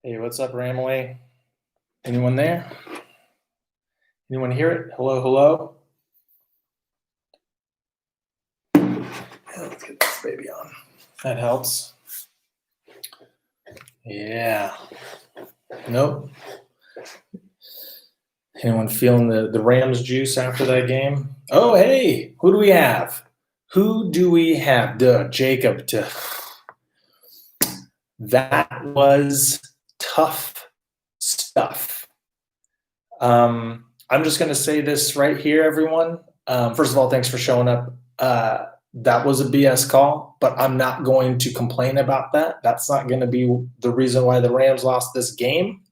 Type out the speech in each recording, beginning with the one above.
Hey, what's up, Ramley? Anyone there? Anyone hear it? Hello, hello? Yeah, let's get this baby on. That helps. Yeah. Nope. Anyone feeling the Rams juice after that game? Oh, hey, who do we have? Who do we have? Duh, Jacob. Duh. That was tough stuff. I'm just going to say this right here, everyone. First of all, thanks for showing up. That was a BS call, but I'm not going to complain about that. That's not going to be the reason why the Rams lost this game.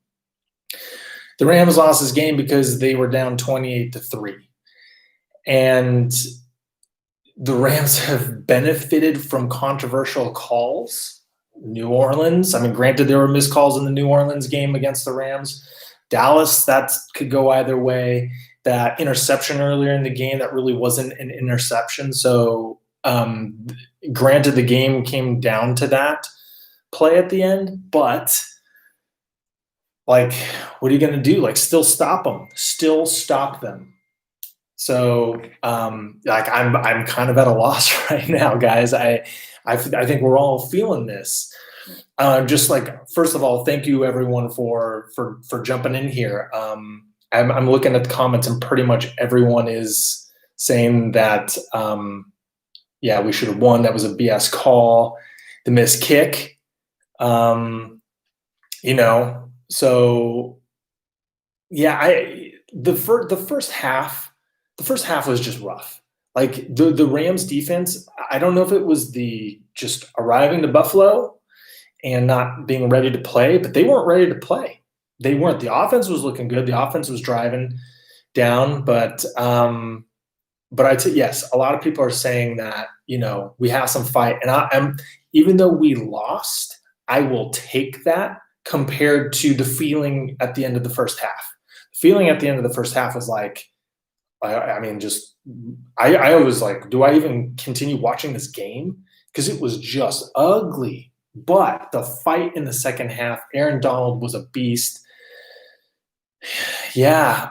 The Rams lost this game because they were down 28-3. And the Rams have benefited from controversial calls. New Orleans, I mean, granted, there were missed calls in the New Orleans game against the Rams. Dallas, that could go either way. That interception earlier in the game, that really wasn't an interception. So, granted, the game came down to that play at the end, but like, what are you going to do? Like, still stop them. Still stop them. So, like, I'm kind of at a loss right now, guys. I think we're all feeling this. Just like, first of all, thank you everyone for jumping in here. I'm looking at the comments, and pretty much everyone is saying that, yeah, we should have won. That was a BS call. The missed kick, so yeah, the first half was just rough. Like the Rams defense, I don't know if it was the just arriving to Buffalo and not being ready to play, but they weren't ready to play. They weren't. The offense was looking good. The offense was driving down, but yes, a lot of people are saying that, we have some fight, and I'm even though we lost, I will take that compared to the feeling at the end of the first half. The feeling at the end of the first half was like, I was like, do I even continue watching this game? Because it was just ugly. But the fight in the second half, Aaron Donald was a beast. Yeah.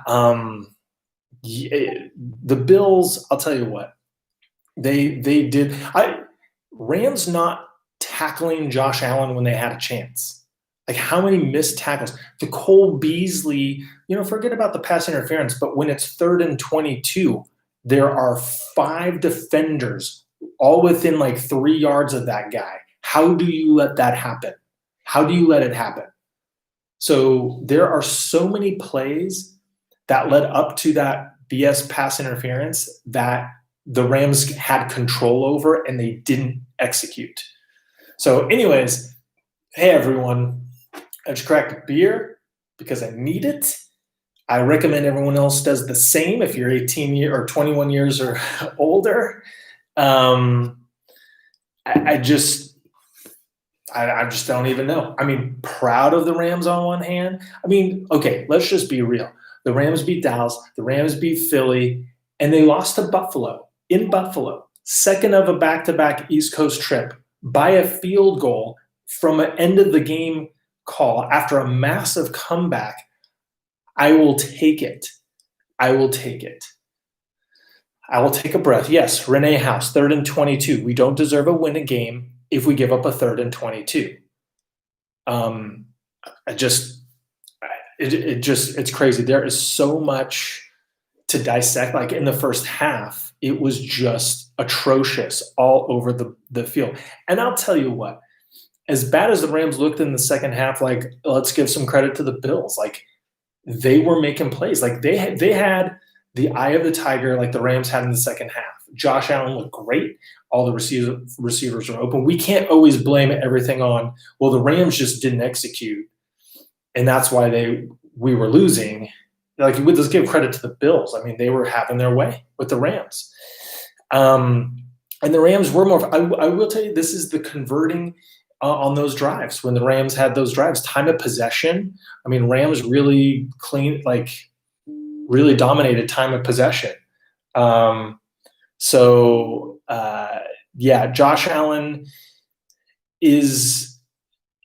The Bills, I'll tell you what, they did. Rams not tackling Josh Allen when they had a chance. Like, how many missed tackles? The Cole Beasley, forget about the pass interference, but when it's 3rd and 22, there are 5 defenders all within like 3 yards of that guy. How do you let that happen? How do you let it happen? So there are so many plays that led up to that BS pass interference that the Rams had control over and they didn't execute. So anyways, hey everyone, I just cracked a beer because I need it. I recommend everyone else does the same if you're 18 or 21 years or older. I just don't even know. I mean, proud of the Rams on one hand. I mean, okay, let's just be real. The Rams beat Dallas, the Rams beat Philly, and they lost to Buffalo, in Buffalo. Second of a back-to-back East Coast trip by a field goal from an end-of-the-game call after a massive comeback. I will take it. I will take it. I will take a breath. Yes, Renee House, 3rd and 22. We don't deserve a win a game if we give up a 3rd and 22. It's crazy. There is so much to dissect. Like in the first half, it was just atrocious all over the field. And I'll tell you what, as bad as the Rams looked in the second half, like, let's give some credit to the Bills. Like, they were making plays. Like, they had the eye of the tiger like the Rams had in the second half. Josh Allen looked great. All the receivers are open. We can't always blame everything on, well, the Rams just didn't execute, and that's why we were losing. Like, let's give credit to the Bills. I mean, they were having their way with the Rams. And the Rams were more – I will tell you, this is the converting on those drives. When the Rams had those drives, time of possession, I mean, Rams really really dominated time of possession. Yeah, Josh Allen is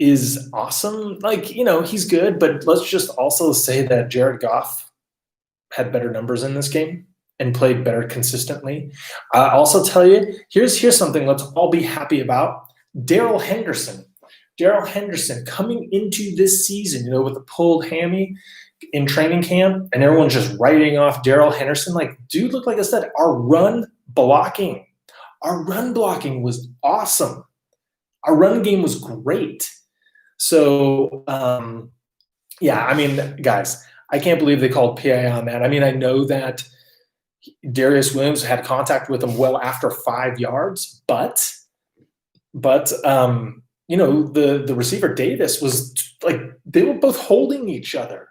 is awesome. Like, you know, he's good, but let's just also say that Jared Goff had better numbers in this game and played better consistently. I'll also tell you, here's something let's all be happy about. Darrell Henderson coming into this season, you know, with a pulled hammy in training camp, and everyone's just writing off Darrell Henderson. Like, dude, look, like I said, our run blocking was awesome. Our run game was great. So, yeah, I mean, guys, I can't believe they called PI on that. I mean, I know that Darius Williams had contact with him well after 5 yards, but you know, the receiver Davis was like, they were both holding each other.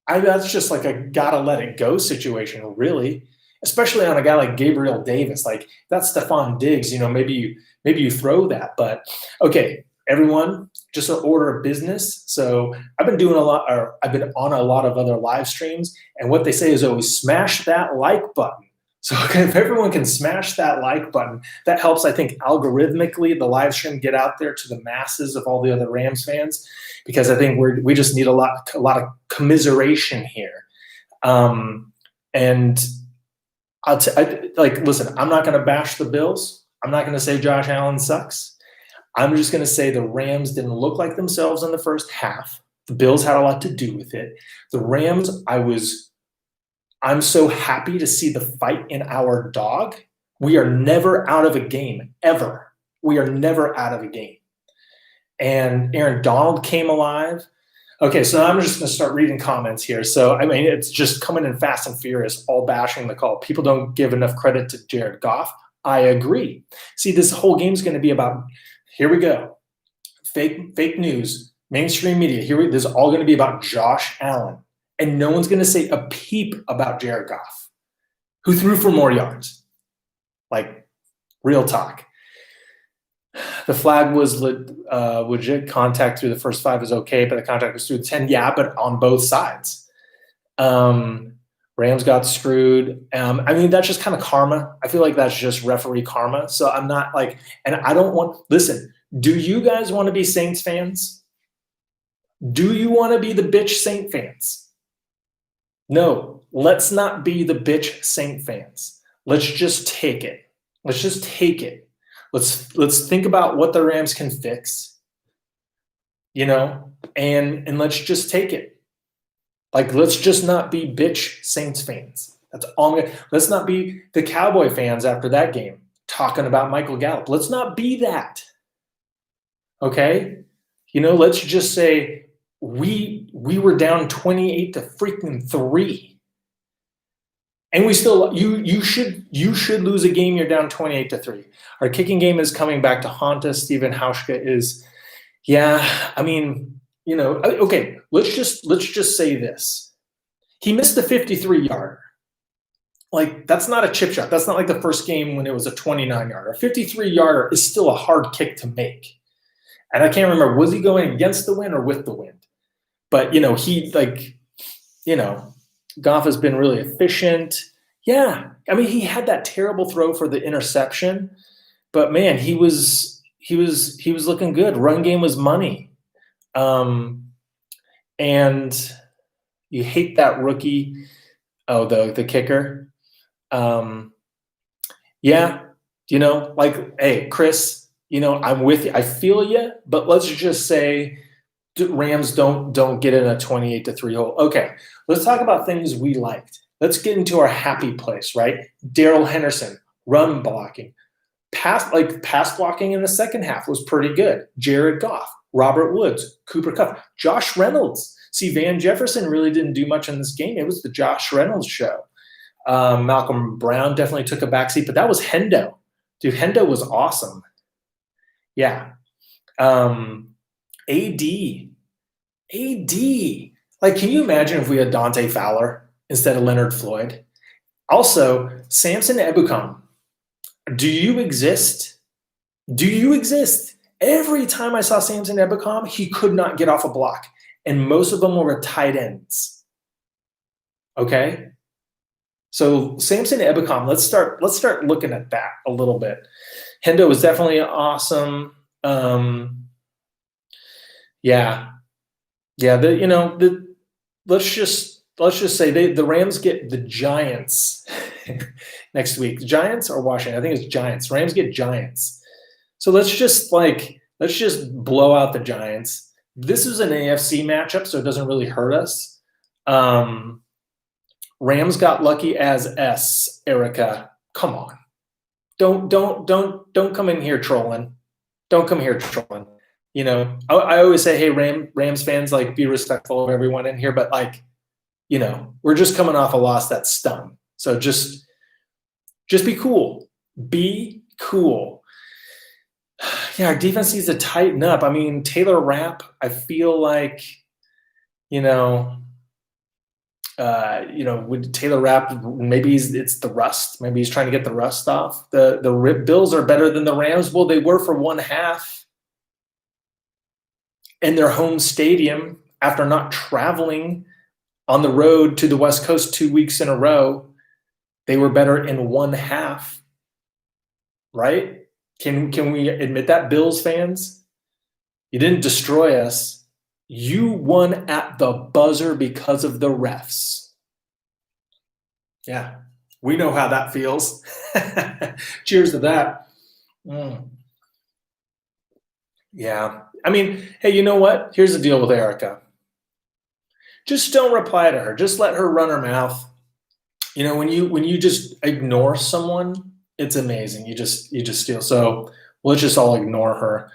That's just like a gotta let it go situation, really, especially on a guy like Gabriel Davis. Like, that's Stephon Diggs, you know, maybe you throw that. But okay, everyone, just an order of business. So I've been on a lot of other live streams, and what they say is always smash that like button. So if everyone can smash that like button, that helps, I think, algorithmically the live stream get out there to the masses of all the other Rams fans, because I think we just need a lot of commiseration here. And listen, I'm not going to bash the Bills. I'm not going to say Josh Allen sucks. I'm just going to say the Rams didn't look like themselves in the first half. The Bills had a lot to do with it. The Rams, I'm so happy to see the fight in our dog. We are never out of a game, ever. We are never out of a game. And Aaron Donald came alive. Okay, so I'm just going to start reading comments here. So, I mean, it's just coming in fast and furious, all bashing the call. People don't give enough credit to Jared Goff. I agree. See, this whole game is going to be about, here we go, fake news, mainstream media. This is all going to be about Josh Allen. And no one's going to say a peep about Jared Goff, who threw for more yards. Like, real talk. The flag was legit. Contact through the first 5 is okay, but the contact was through 10. Yeah, but on both sides. Rams got screwed. I mean, that's just kind of karma. I feel like that's just referee karma. So I'm not like, and I don't want, listen, do you guys want to be Saints fans? Do you want to be the bitch Saint fans? No, let's not be the bitch Saint fans. Let's just take it. Let's think about what the Rams can fix, you know, and let's just take it. Like, let's just not be bitch Saints fans. That's all. Let's not be the Cowboy fans after that game talking about Michael Gallup. Let's not be that. Okay, you know, let's just say we were down 28-3, and we still you should lose a game. You're down 28-3. Our kicking game is coming back to haunt us. Steven Hauschka is, yeah. I mean, you know, okay. Let's just say this: he missed the 53-yarder. Like, that's not a chip shot. That's not like the first game when it was a 29-yarder. A 53-yarder is still a hard kick to make. And I can't remember, was he going against the wind or with the wind? But, you know, Goff has been really efficient. Yeah. I mean, he had that terrible throw for the interception, but man, he was looking good. Run game was money. And you hate that rookie. Oh, the kicker. Yeah. You know, like, hey, Chris, you know, I'm with you. I feel you, but let's just say Rams don't get in a 28-3 hole. Okay, let's talk about things we liked. Let's get into our happy place, right? Darrell Henderson, run blocking. Pass blocking in the second half was pretty good. Jared Goff, Robert Woods, Cooper Kupp, Josh Reynolds. See, Van Jefferson really didn't do much in this game. It was the Josh Reynolds show. Malcolm Brown definitely took a backseat, but that was Hendo. Dude, Hendo was awesome. Yeah. AD. Like, can you imagine if we had Dante Fowler instead of Leonard Floyd? Also, Samson Ebukam. Do you exist? Every time I saw Samson Ebukam, he could not get off a block. And most of them were tight ends. Okay? So Samson Ebukam, let's start looking at that a little bit. Hendo was definitely awesome. Yeah. Let's just say the Rams get the Giants next week. Giants or Washington? I think it's Giants. Rams get Giants. So let's just blow out the Giants. This is an AFC matchup, so it doesn't really hurt us. Rams got lucky as S, Erica. Come on. Don't come in here trolling. Don't come here trolling. I always say, hey, Rams fans, like, be respectful of everyone in here, but we're just coming off a loss that stung. So just be cool. Be cool. Yeah, our defense needs to tighten up. I mean, Taylor Rapp, I feel like, with Taylor Rapp, maybe it's the rust. Maybe he's trying to get the rust off. The Bills are better than the Rams. Well, they were for one half in their home stadium after not traveling on the road to the West Coast 2 weeks in a row. They were better in one half, right? Can we admit that, Bills fans? You didn't destroy us. You won at the buzzer because of the refs. Yeah, we know how that feels. Cheers to that. Yeah. I mean, hey, you know what? Here's the deal with Erica. Just don't reply to her. Just let her run her mouth. When you just ignore someone, it's amazing. You just steal. So let's just all ignore her.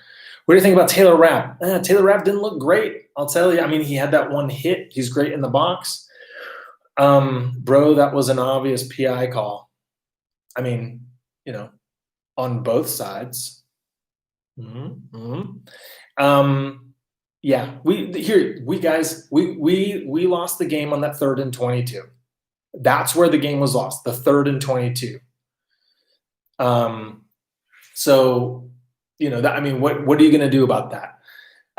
What do you think about Taylor Rapp? Taylor Rapp didn't look great. I'll tell you. I mean, he had that one hit. He's great in the box. Bro, that was an obvious PI call. I mean, on both sides. Yeah, we lost the game on that 3rd and 22. That's where the game was lost, the 3rd and 22. So, what are you going to do about that?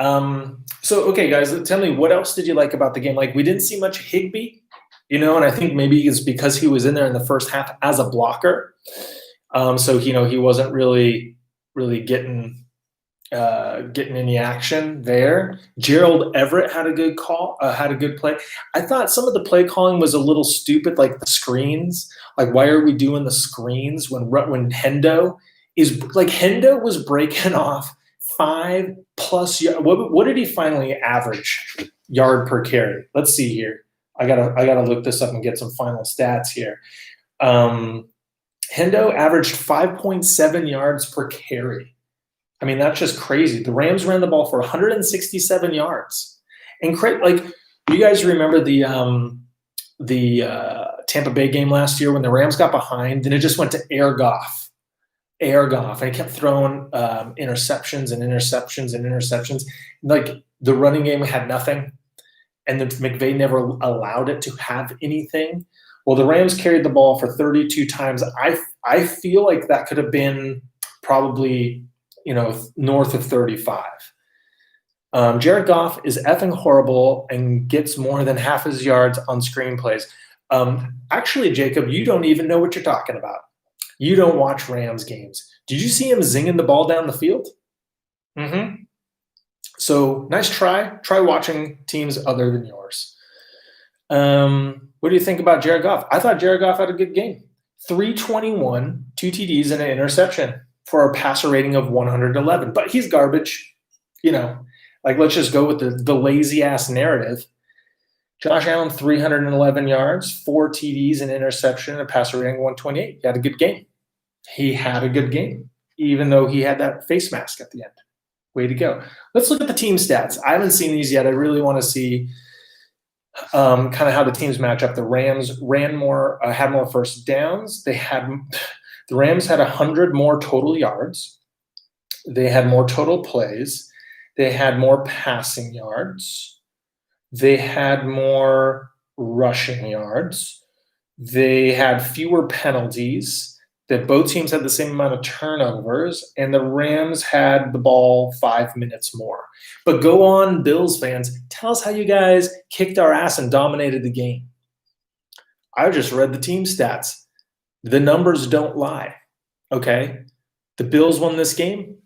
Okay, guys, tell me, what else did you like about the game? Like, we didn't see much Higbee, and I think maybe it's because he was in there in the first half as a blocker. So, he wasn't really getting any action there. Gerald Everett had a good call, had a good play. I thought some of the play calling was a little stupid, like the screens. Like, why are we doing the screens when Hendo was breaking off 5+ what did he finally average yard per carry? Let's see here. I gotta look this up and get some final stats here. Hendo averaged 5.7 yards per carry. I mean, that's just crazy. The Rams ran the ball for 167 yards. And you guys remember the Tampa Bay game last year when the Rams got behind, and it just went to air Goff. And he kept throwing interceptions. Like, the running game had nothing, and the McVay never allowed it to have anything. Well, the Rams carried the ball for 32 times. I feel like that could have been probably north of 35. Jared Goff is effing horrible and gets more than half his yards on screen plays. Actually, Jacob, you don't even know what you're talking about. You don't watch Rams games. Did you see him zinging the ball down the field? So nice try. Try watching teams other than yours. What do you think about Jared Goff? I thought Jared Goff had a good game. 321, 2 TDs, and an interception for a passer rating of 111. But he's garbage. Let's just go with the lazy-ass narrative. Josh Allen, 311 yards, 4 TDs, an interception, and a passer rating of 128. He had a good game. Even though he had that face mask at the end. Way to go. Let's look at the team stats. I haven't seen these yet. I really want to see kind of how the teams match up. The Rams ran more, had more first downs. The Rams had 100 more total yards. They had more total plays. They had more passing yards. They had more rushing yards. They had fewer penalties. That both teams had the same amount of turnovers, and the Rams had the ball 5 minutes more. But go on, Bills fans. Tell us how you guys kicked our ass and dominated the game. I just read the team stats. The numbers don't lie, okay? The Bills won this game.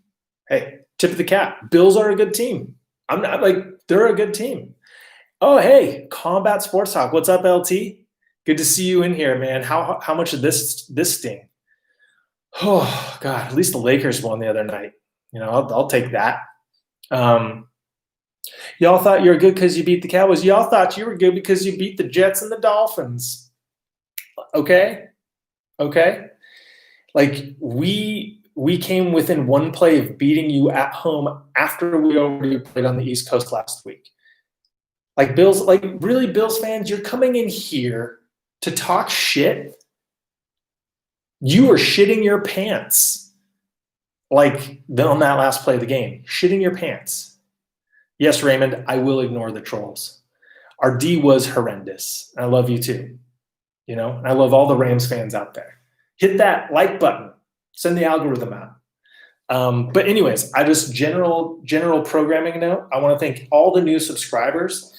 Hey, tip of the cap. Bills are a good team. I'm not like, they're a good team. Oh, hey, Combat Sports Talk. What's up, LT? Good to see you in here, man. How much of this sting? Oh, God, at least the Lakers won the other night. I'll take that. Y'all thought you were good because you beat the Cowboys. Y'all thought you were good because you beat the Jets and the Dolphins. Okay? Like, we came within one play of beating you at home after we already played on the East Coast last week. Like, really, Bills fans, you're coming in here to talk shit. You are shitting your pants. Like, on that last play of the game. Shitting your pants. Yes, Raymond, I will ignore the trolls. Our D was horrendous. I love you too. And I love all the Rams fans out there. Hit that like button. Send the algorithm out. But anyways, I just general programming note. I want to thank all the new subscribers,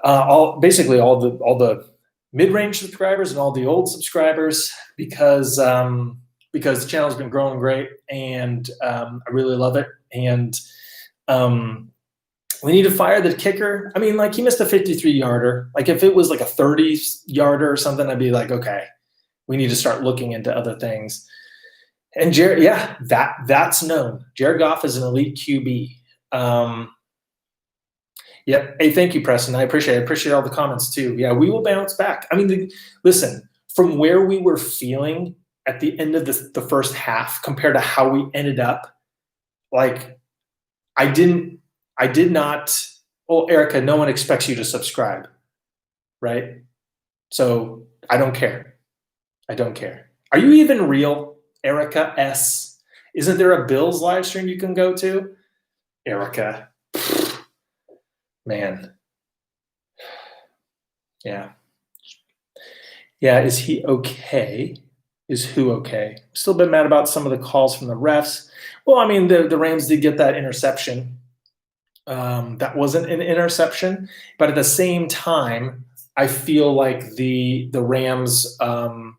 all the mid-range subscribers and all the old subscribers, because the channel's been growing great, and I really love it. And we need to fire the kicker. I mean, like, he missed a 53-yarder. Like, if it was like a 30-yarder or something, I'd be like, okay, we need to start looking into other things. And Jared, yeah, that's known. Jared Goff is an elite QB. Yeah. Hey, thank you, Preston. I appreciate it. I appreciate all the comments too. Yeah, we will bounce back. I mean, listen, from where we were feeling at the end of the first half compared to how we ended up, like, I did not. Well, Erica, no one expects you to subscribe, right? So I don't care. Are you even real, Erica S? Isn't there a Bills live stream you can go to? Erica. Man. Yeah. Yeah, is he okay? Is who okay? Still a bit mad about some of the calls from the refs. Well, I mean, the Rams did get that interception. That wasn't an interception, but at the same time, I feel like the Rams, the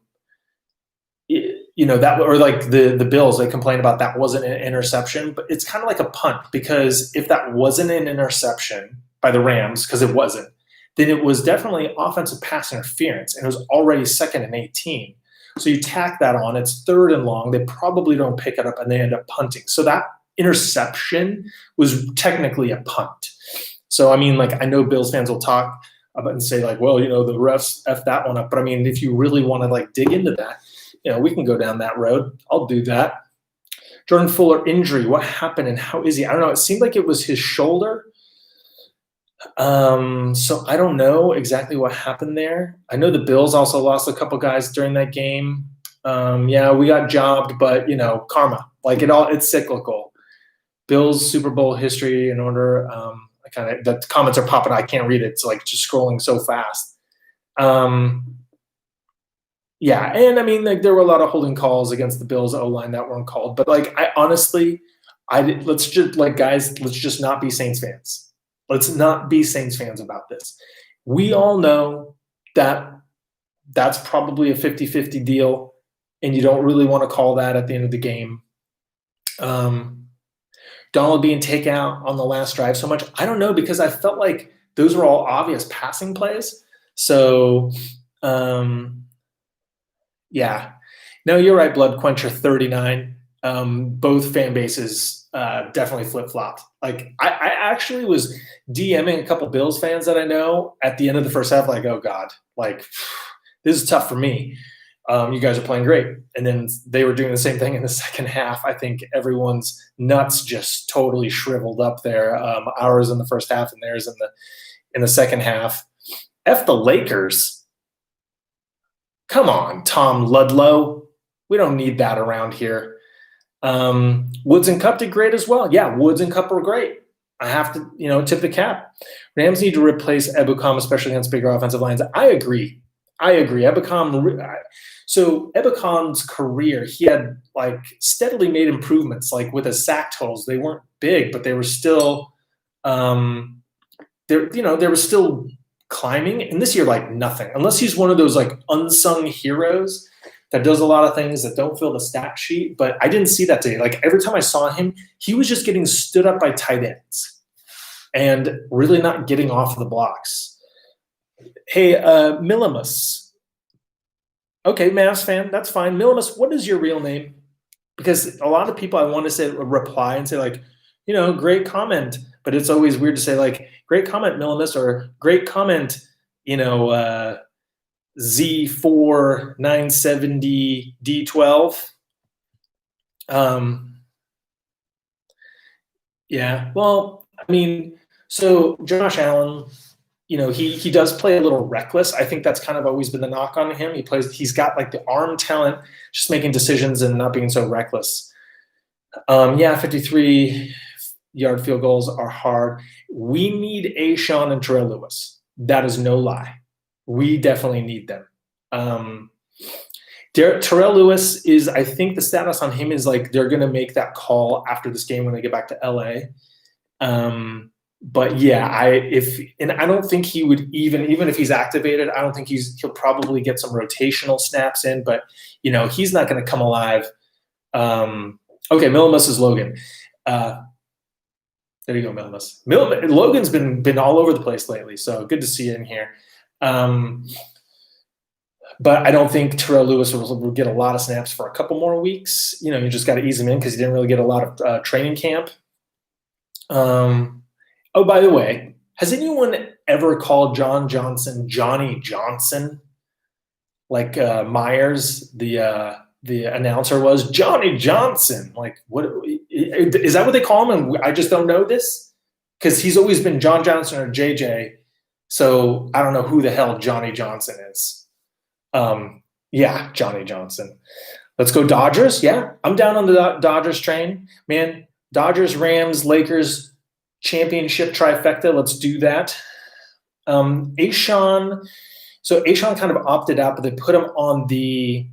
Bills, they complained about that wasn't an interception, but it's kind of like a punt, because if that wasn't an interception by the Rams, because it wasn't, then it was definitely offensive pass interference, and it was already 2nd and 18. So you tack that on, it's 3rd and long. They probably don't pick it up, and they end up punting. So that interception was technically a punt. So, I mean, like, I know Bills fans will talk about and say, like, well, the refs F that one up. But, I mean, if you really want to, like, dig into that, we can go down that road. I'll do that. Jordan Fuller injury. What happened and how is he? I don't know. It seemed like it was his shoulder. So I don't know exactly what happened there. I know the Bills also lost a couple guys during that game. Yeah, we got jobbed, but karma. Like, it's cyclical. Bills Super Bowl history in order. The comments are popping. I can't read it. It's like just scrolling so fast. Yeah, and I mean, like, there were a lot of holding calls against the Bills O-line that weren't called. But, like, let's just not be Saints fans. Let's not be Saints fans about this. We all know that that's probably a 50-50 deal, and you don't really want to call that at the end of the game. Donald being taken out on the last drive so much, I don't know, because I felt like those were all obvious passing plays. So, yeah. No, you're right, Blood Quencher 39. Both fan bases definitely flip-flopped. Like, I actually was DMing a couple Bills fans that I know at the end of the first half, like, oh, God, like, this is tough for me. You guys are playing great. And then they were doing the same thing in the second half. I think everyone's nuts just totally shriveled up there. Ours in the first half and theirs in the second half. F the Lakers. Come on, Tom Ludlow. We don't need that around here. Woods and Cup did great as well. Yeah, Woods and Cup were great. I have to, tip the cap. Rams need to replace Ebukam, especially against bigger offensive lines. I agree. So Ebukam's career, he had, like, steadily made improvements, like with his sack totals. They weren't big, but they were still, they were still climbing. And this year, like, nothing, unless he's one of those, like, unsung heroes that does a lot of things that don't fill the stat sheet, but I didn't see that today. Like every time I saw him, he was just getting stood up by tight ends and really not getting off the blocks. Hey, Millimus. Okay, Mavs fan, that's fine. Millimus, what is your real name? Because a lot of people I want to say reply and say like, great comment, but it's always weird to say like, great comment, Millimus, or great comment, Z4970D12. Yeah, well, I mean, so Josh Allen, he does play a little reckless. I think that's kind of always been the knock on him. He's got like the arm talent, just making decisions and not being so reckless. 53-yard field goals are hard. We need Ashawn and Terrell Lewis. That is no lie. We definitely need them. Terrell Lewis is, I think the status on him is like they're going to make that call after this game when they get back to LA. But yeah, I don't think he would even if he's activated, I don't think he'll probably get some rotational snaps in, but he's not going to come alive. Okay, Millimus is Logan. There you go, Millimus. Logan's been all over the place lately, so good to see you in here. But I don't think Terrell Lewis will get a lot of snaps for a couple more weeks. You just got to ease him in because he didn't really get a lot of training camp. Oh, by the way, has anyone ever called John Johnson Johnny Johnson? Like Myers, the announcer was Johnny Johnson. Like, what is that? What they call him? And I just don't know this because he's always been John Johnson or JJ. So I don't know who the hell Johnny Johnson is. Yeah, Johnny Johnson. Let's go Dodgers. Yeah, I'm down on the Dodgers train, man. Dodgers, Rams, Lakers. Championship trifecta. Let's do that. Ashawn. So Ashawn kind of opted out, but they put him on the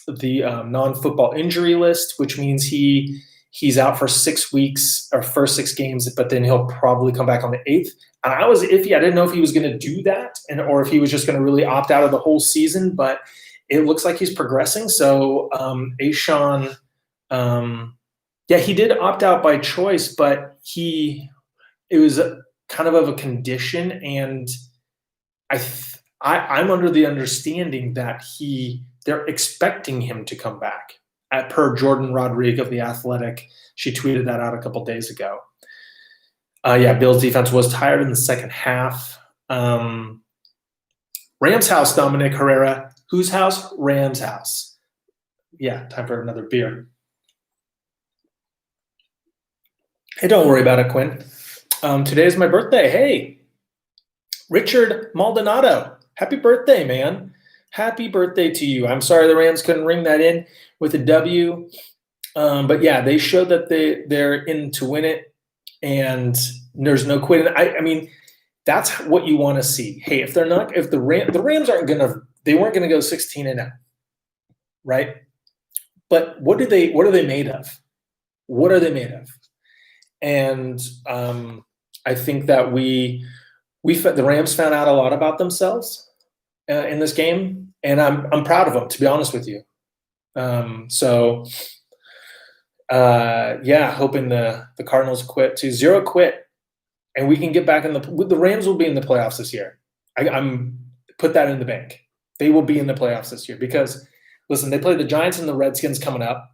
non-football injury list, which means he's out for 6 weeks or first 6 games, but then he'll probably come back on the 8th. And I was iffy. I didn't know if he was going to do that or if he was just going to really opt out of the whole season, but it looks like he's progressing. So Ashawn, he did opt out by choice, but it was kind of a condition, and I'm under the understanding that they're expecting him to come back. Per Jordan Rodriguez of The Athletic, she tweeted that out a couple days ago. Bill's defense was tired in the second half. Rams house, Dominic Herrera. Whose house? Rams house. Yeah, time for another beer. Hey, don't worry about it, Quinn. Today is my birthday. Hey, Richard Maldonado. Happy birthday, man. Happy birthday to you. I'm sorry the Rams couldn't ring that in with a W. But yeah, they showed that they're in to win it, and there's no quitting. I mean, that's what you want to see. Hey, if the Rams weren't going to go 16-0, right? But what are they made of? What are they made of? And I think that the Rams found out a lot about themselves in this game, and I'm proud of them, to be honest with you. Hoping the Cardinals quit to 0 quit, and we can get back the Rams will be in the playoffs this year. I'm put that in the bank. They will be in the playoffs this year because, listen, they play the Giants and the Redskins coming up,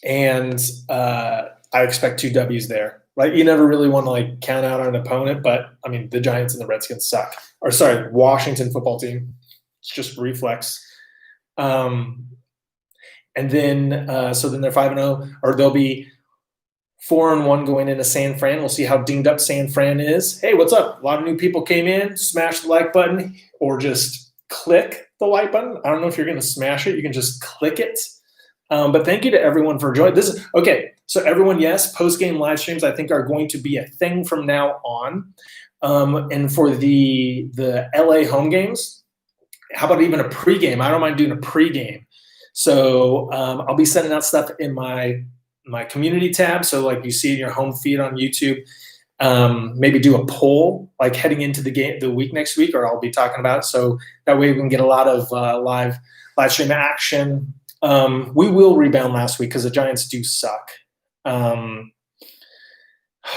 and I expect 2 W's there. Like, you never really want to count out an opponent, but I mean the Giants and the Redskins suck. Or sorry, Washington football team. It's just reflex. And then they're 5-0, or they'll be 4-1 going into San Fran. We'll see how dinged up San Fran is. Hey, what's up? A lot of new people came in. Smash the like button or just click the like button. I don't know if you're going to smash it. You can just click it. But thank you to everyone for joining. Okay. So everyone, yes, post-game live streams I think are going to be a thing from now on. And for the LA home games, how about even a pregame? I don't mind doing a pregame. So I'll be sending out stuff in my community tab. So like you see in your home feed on YouTube. maybe do a poll like heading into the week next week, or I'll be talking about it. So that way we can get a lot of live stream action. We will rebound last week because the Giants do suck. Oh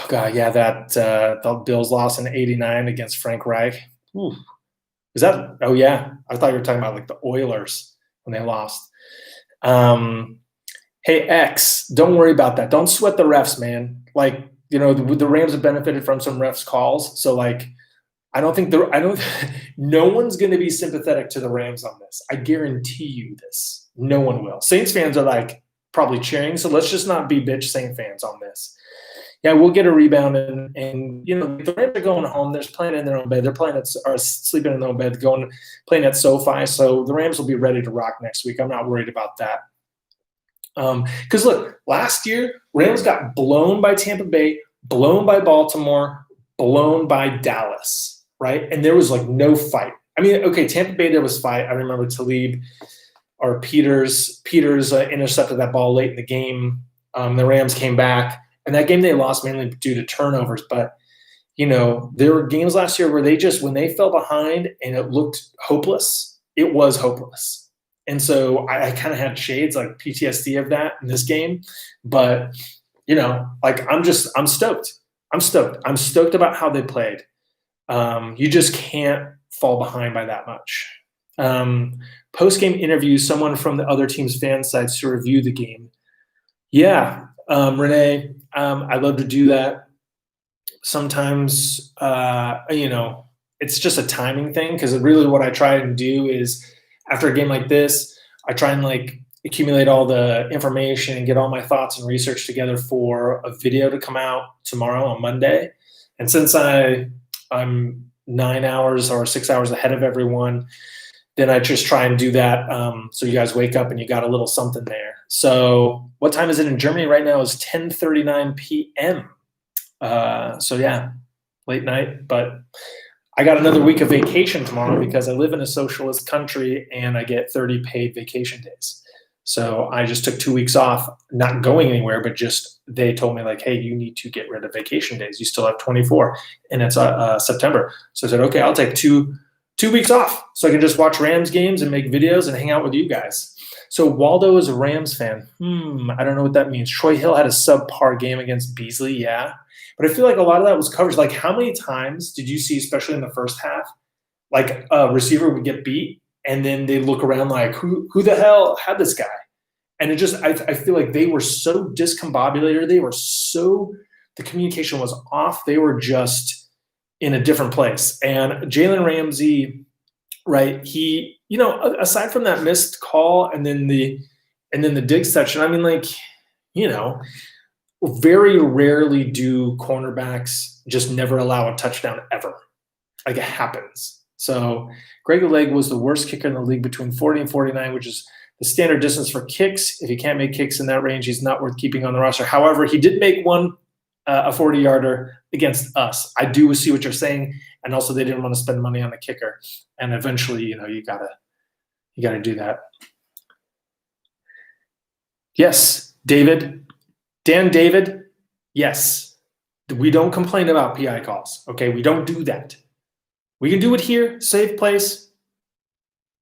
God, yeah, that the Bills lost in '89 against Frank Reich. Ooh. Is that? Oh yeah, I thought you were talking about like the Oilers when they lost. Hey X, don't worry about that. Don't sweat the refs, man. Like, you know, the Rams have benefited from some refs calls, so like, no one's going to be sympathetic to the Rams on this. I guarantee you this. No one will. Saints fans are like probably cheering, so let's just not be bitch Saint fans on this. Yeah, we'll get a rebound, and you know, the Rams are going home. They're playing in their own bed. They're sleeping in their own bed, playing at SoFi. So the Rams will be ready to rock next week. I'm not worried about that. Because look, last year Rams got blown by Tampa Bay, blown by Baltimore, blown by Dallas, right? And there was like no fight. I mean, okay, Tampa Bay, there was fight. I remember Talib or Peters intercepted that ball late in the game. The Rams came back. And that game they lost mainly due to turnovers. But, you know, there were games last year where when they fell behind and it looked hopeless, it was hopeless. And so I kind of had shades like PTSD of that in this game. But, you know, like I'm stoked. I'm stoked about how they played. You just can't fall behind by that much. Post-game interview, someone from the other team's fan sites to review the game. Yeah. Renee, I love to do that. Sometimes, you know, it's just a timing thing because really what I try and do is after a game like this, I try and like accumulate all the information and get all my thoughts and research together for a video to come out tomorrow on Monday. And since I'm 9 hours or 6 hours ahead of everyone, then I just try and do that so you guys wake up and you got a little something there. So what time is it in Germany right now? Is 10:39 p.m. So yeah, late night. But I got another week of vacation tomorrow because I live in a socialist country and I get 30 paid vacation days. So I just took 2 weeks off, not going anywhere, but just they told me like, hey, you need to get rid of vacation days. You still have 24 and it's September. So I said, okay, I'll take two weeks off so I can just watch Rams games and make videos and hang out with you guys. So Waldo is a Rams fan. I don't know what that means. Troy Hill had a subpar game against Beasley, yeah. But I feel like a lot of that was coverage. Like how many times did you see, especially in the first half, like a receiver would get beat and then they look around like, who the hell had this guy? And it just, I feel like they were so discombobulated. The communication was off. They were just in a different place. And Jalen Ramsey, right, he, you know, aside from that missed call and then the Diggs section, I mean, like, you know, very rarely do cornerbacks just never allow a touchdown ever. Like it happens. So Greg Leg was the worst kicker in the league between 40 and 49, which is the standard distance for kicks. If he can't make kicks in that range, he's not worth keeping on the roster. However, he did make one, a 40-yarder against us. I do see what you're saying. And also they didn't want to spend money on the kicker. And eventually, you know, you gotta do that. Yes, Dan David, yes. We don't complain about PI calls. Okay, we don't do that. We can do it here, safe place.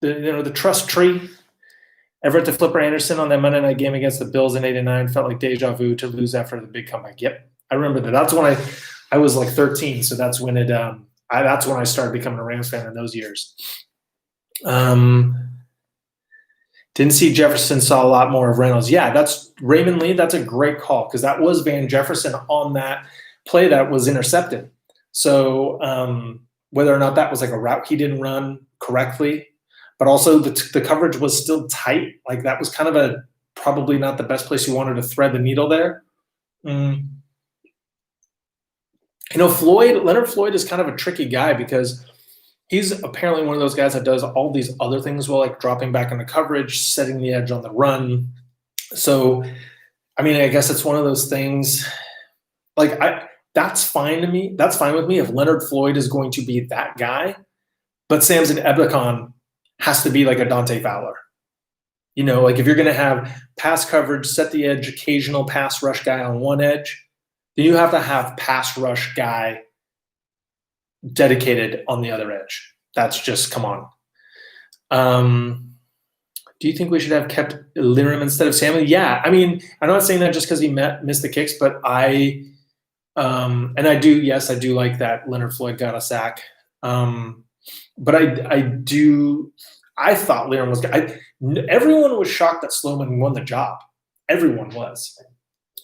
The trust tree. Everett to Flipper Anderson on that Monday night game against the Bills in '89 felt like deja vu to lose after the big comeback. Yep, I remember that. That's when I was like 13, so that's when that's when I started becoming a Rams fan in those years. Didn't see Jefferson, saw a lot more of Reynolds. Yeah, that's Raymond Lee. That's a great call because that was Van Jefferson on that play that was intercepted. So whether or not that was like a route he didn't run correctly, but also the coverage was still tight. Like that was kind of probably not the best place you wanted to thread the needle there. You know, Leonard Floyd is kind of a tricky guy because he's apparently one of those guys that does all these other things well, like dropping back into coverage, setting the edge on the run. So, I mean, I guess it's one of those things. Like, that's fine to me. That's fine with me if Leonard Floyd is going to be that guy. But Samson Ebukam has to be like a Dante Fowler. You know, like if you're going to have pass coverage, set the edge, occasional pass rush guy on one edge, You have to have pass rush guy dedicated on the other edge. That's just, come on. Do you think we should have kept Lirim instead of Salmon? Yeah, I mean, I'm not saying that just because he missed the kicks, but I do like that Leonard Floyd got a sack. But I thought Lirim was. Everyone was shocked that Sloman won the job. Everyone was.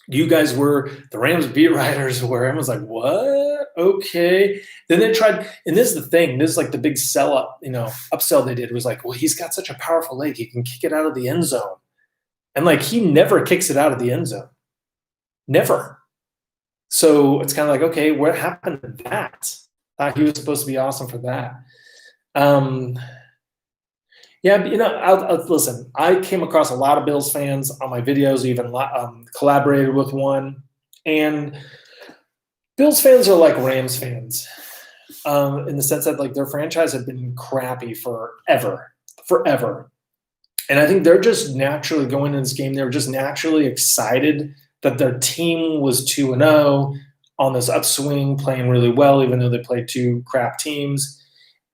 You guys were, the Rams beat writers were. Everyone's like, what? Okay. Then they tried, and this is the thing. This is like the big upsell they did was like, well, he's got such a powerful leg. He can kick it out of the end zone. And like, he never kicks it out of the end zone. Never. So it's kind of like, okay, what happened to that? He was supposed to be awesome for that. Yeah, I'll listen. I came across a lot of Bills fans on my videos, even collaborated with one. And Bills fans are like Rams fans in the sense that like their franchise had been crappy forever. And I think they're just naturally going into this game. They were just naturally excited that their team was 2-0 on this upswing, playing really well, even though they played two crap teams.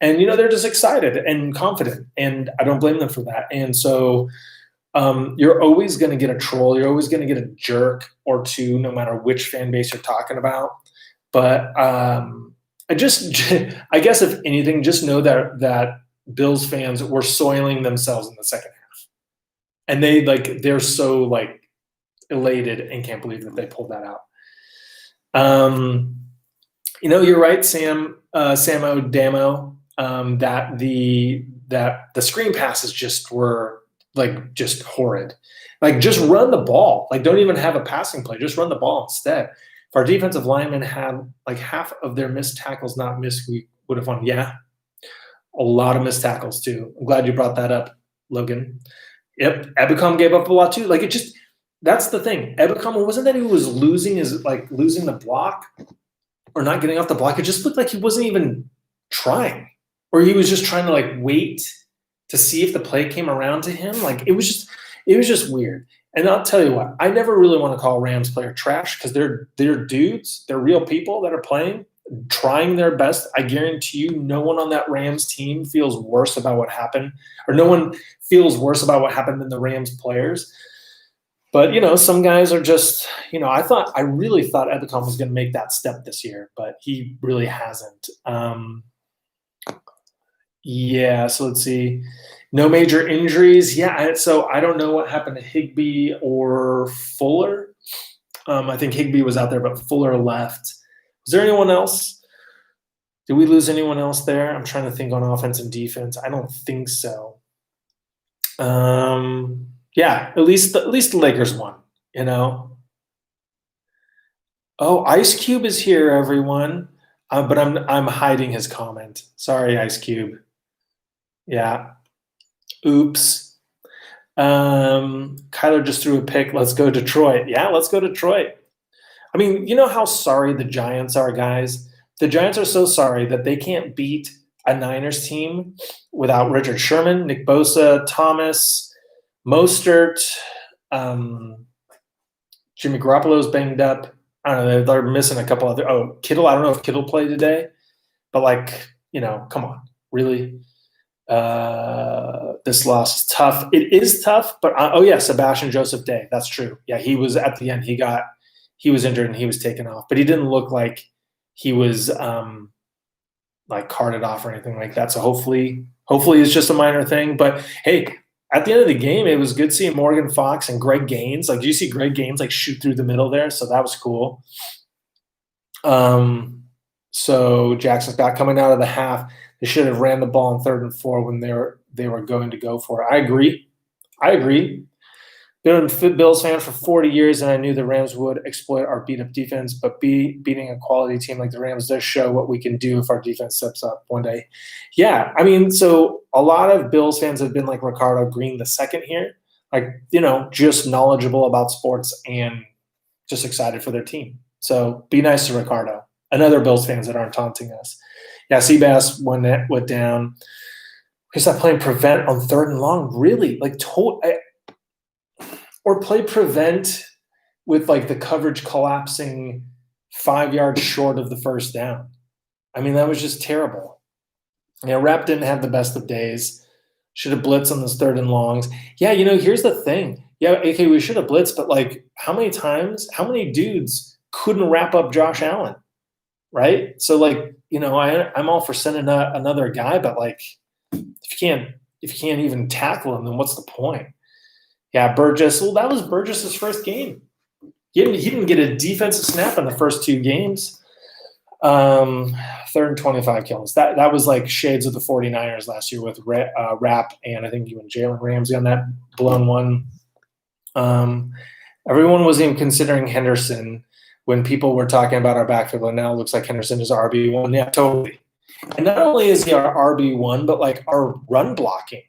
And, they're just excited and confident, and I don't blame them for that. And so you're always going to get a troll. You're always going to get a jerk or two, no matter which fan base you're talking about. But I guess if anything, just know that Bills fans were soiling themselves in the second half. And they're so elated and can't believe that they pulled that out. You're right, Samo Damo. That the screen passes just were just horrid. Just run the ball. Don't even have a passing play. Just run the ball instead. If our defensive linemen had half of their missed tackles not missed, we would have won. Yeah, a lot of missed tackles too. I'm glad you brought that up, Logan. Yep, Ebicom gave up a lot too. That's the thing. Ebicom, it wasn't that he was losing losing the block or not getting off the block. It just looked like he wasn't even trying. Or he was just trying to wait to see if the play came around to him. It was just weird. And I'll tell you what, I never really want to call Rams player trash because they're dudes, they're real people that are playing, trying their best. I guarantee you, no one on that Rams team feels worse about what happened, or no one feels worse about what happened than the Rams players. But some guys are just, I really thought Ebicom was going to make that step this year, but he really hasn't. Yeah, so let's see. No major injuries. Yeah, so I don't know what happened to Higbee or Fuller. I think Higbee was out there, but Fuller left. Was there anyone else? Did we lose anyone else there? I'm trying to think on offense and defense. I don't think so. Yeah, at least the Lakers won, Oh, Ice Cube is here, everyone. But I'm hiding his comment. Sorry, Ice Cube. Yeah. Oops. Kyler just threw a pick. Let's go Detroit. Yeah, let's go Detroit. I mean, you know how sorry the Giants are, guys? The Giants are so sorry that they can't beat a Niners team without Richard Sherman, Nick Bosa, Thomas, Mostert, Jimmy Garoppolo's banged up. I don't know. They're missing a couple other. Oh, Kittle. I don't know if Kittle played today, but come on, really. This loss is tough. It is tough, but Sebastian Joseph Day. That's true. Yeah, he was at the end. He was injured and he was taken off, but he didn't look like he was carted off or anything like that. So hopefully it's just a minor thing. But hey, at the end of the game, it was good seeing Morgan Fox and Greg Gaines. Do you see Greg Gaines shoot through the middle there? So that was cool. So Jackson Scott coming out of the half, they should have ran the ball on 3rd and 4 when they were going to go for it. I agree. Been a Bills fan for 40 years, and I knew the Rams would exploit our beat-up defense, but beating a quality team like the Rams does show what we can do if our defense steps up one day. Yeah, I mean, so a lot of Bills fans have been like Ricardo Green II here, just knowledgeable about sports and just excited for their team. So be nice to Ricardo and other Bills fans that aren't taunting us. Yeah, Seabass went down. He's not playing prevent on 3rd and long, really? Or play prevent with the coverage collapsing 5 yards short of the first down. I mean, that was just terrible. Rap didn't have the best of days. Should have blitzed on those 3rd and longs. Yeah, here's the thing. Yeah, okay, we should have blitzed, but like how many dudes couldn't wrap up Josh Allen, right? So like, I'm all for sending another guy, but like if you can't even tackle him, then what's the point? Yeah, Burgess. Well, that was Burgess's first game. He didn't get a defensive snap in the first 2 games. 3rd and 25 kills. That was like shades of the 49ers last year with Rap and I think even Jalen Ramsey on that blown one. Everyone was even considering Henderson when people were talking about our backfield, and now it looks like Henderson is RB1. Yeah, totally. And not only is he our RB1, but like our run blocking.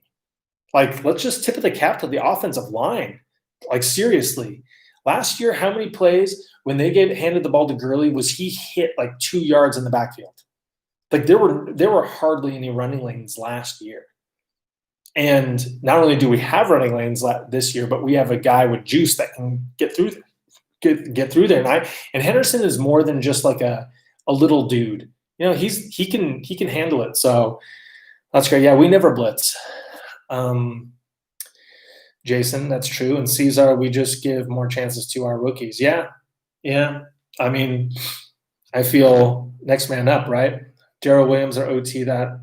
Like, let's just tip of the cap to the offensive line. Like, seriously. Last year, how many plays when they handed the ball to Gurley was he hit like 2 yards in the backfield? Like, there were hardly any running lanes last year. And not only do we have running lanes this year, but we have a guy with juice that can get through there. And Henderson is more than just like a little dude. He can handle it. So that's great. Yeah, we never blitz. Jason, that's true. And Cesar, we just give more chances to our rookies. Yeah. I mean, I feel next man up, right? Darrell Williams or OT that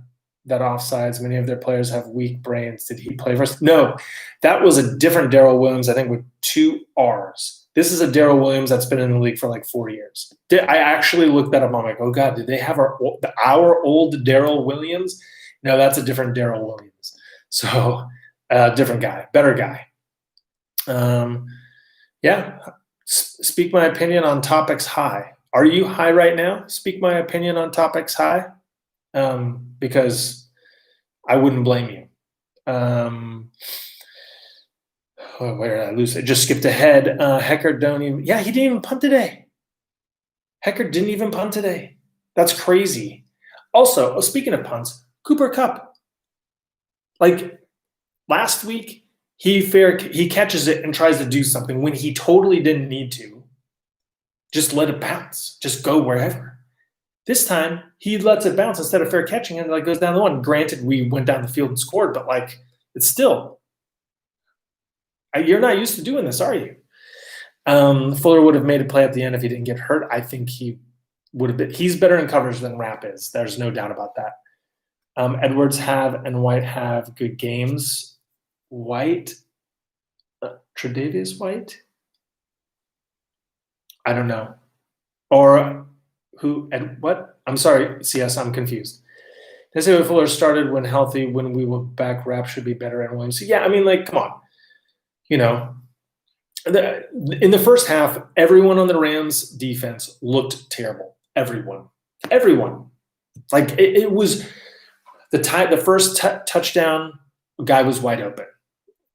offsides. Many of their players have weak brains. Did he play first? No, that was a different Darrell Williams, I think, with 2 R's. This is a Darrell Williams that's been in the league for like 4 years. I actually looked that up. I'm like, oh God, did they have our old Darrell Williams? No, that's a different Darrell Williams. So different guy, better guy. Yeah. Speak my opinion on topics high. Are you high right now? Speak my opinion on topics high. Because I wouldn't blame you. Where did I lose it? Just skipped ahead. Hecker he didn't even punt today. Hecker didn't even punt today. That's crazy. Also, speaking of punts, Cooper Kupp. Like last week, he catches it and tries to do something when he totally didn't need to. Just let it bounce. Just go wherever. This time, he lets it bounce instead of fair catching and like goes down the one. Granted, we went down the field and scored, but like it's still. You're not used to doing this, are you? Fuller would have made a play at the end if he didn't get hurt. I think he would have been. He's better in coverage than Rapp is. There's no doubt about that. Edwards and White have good games. White, Tre'Davious White? I don't know. Or who and what? I'm sorry, CS, I'm confused. They say Fuller started when healthy, when we were back, Rapp should be better and Williams. So yeah, I mean, like, come on. In the first half, everyone on the Rams defense looked terrible. Everyone. Like it was the first touchdown, guy was wide open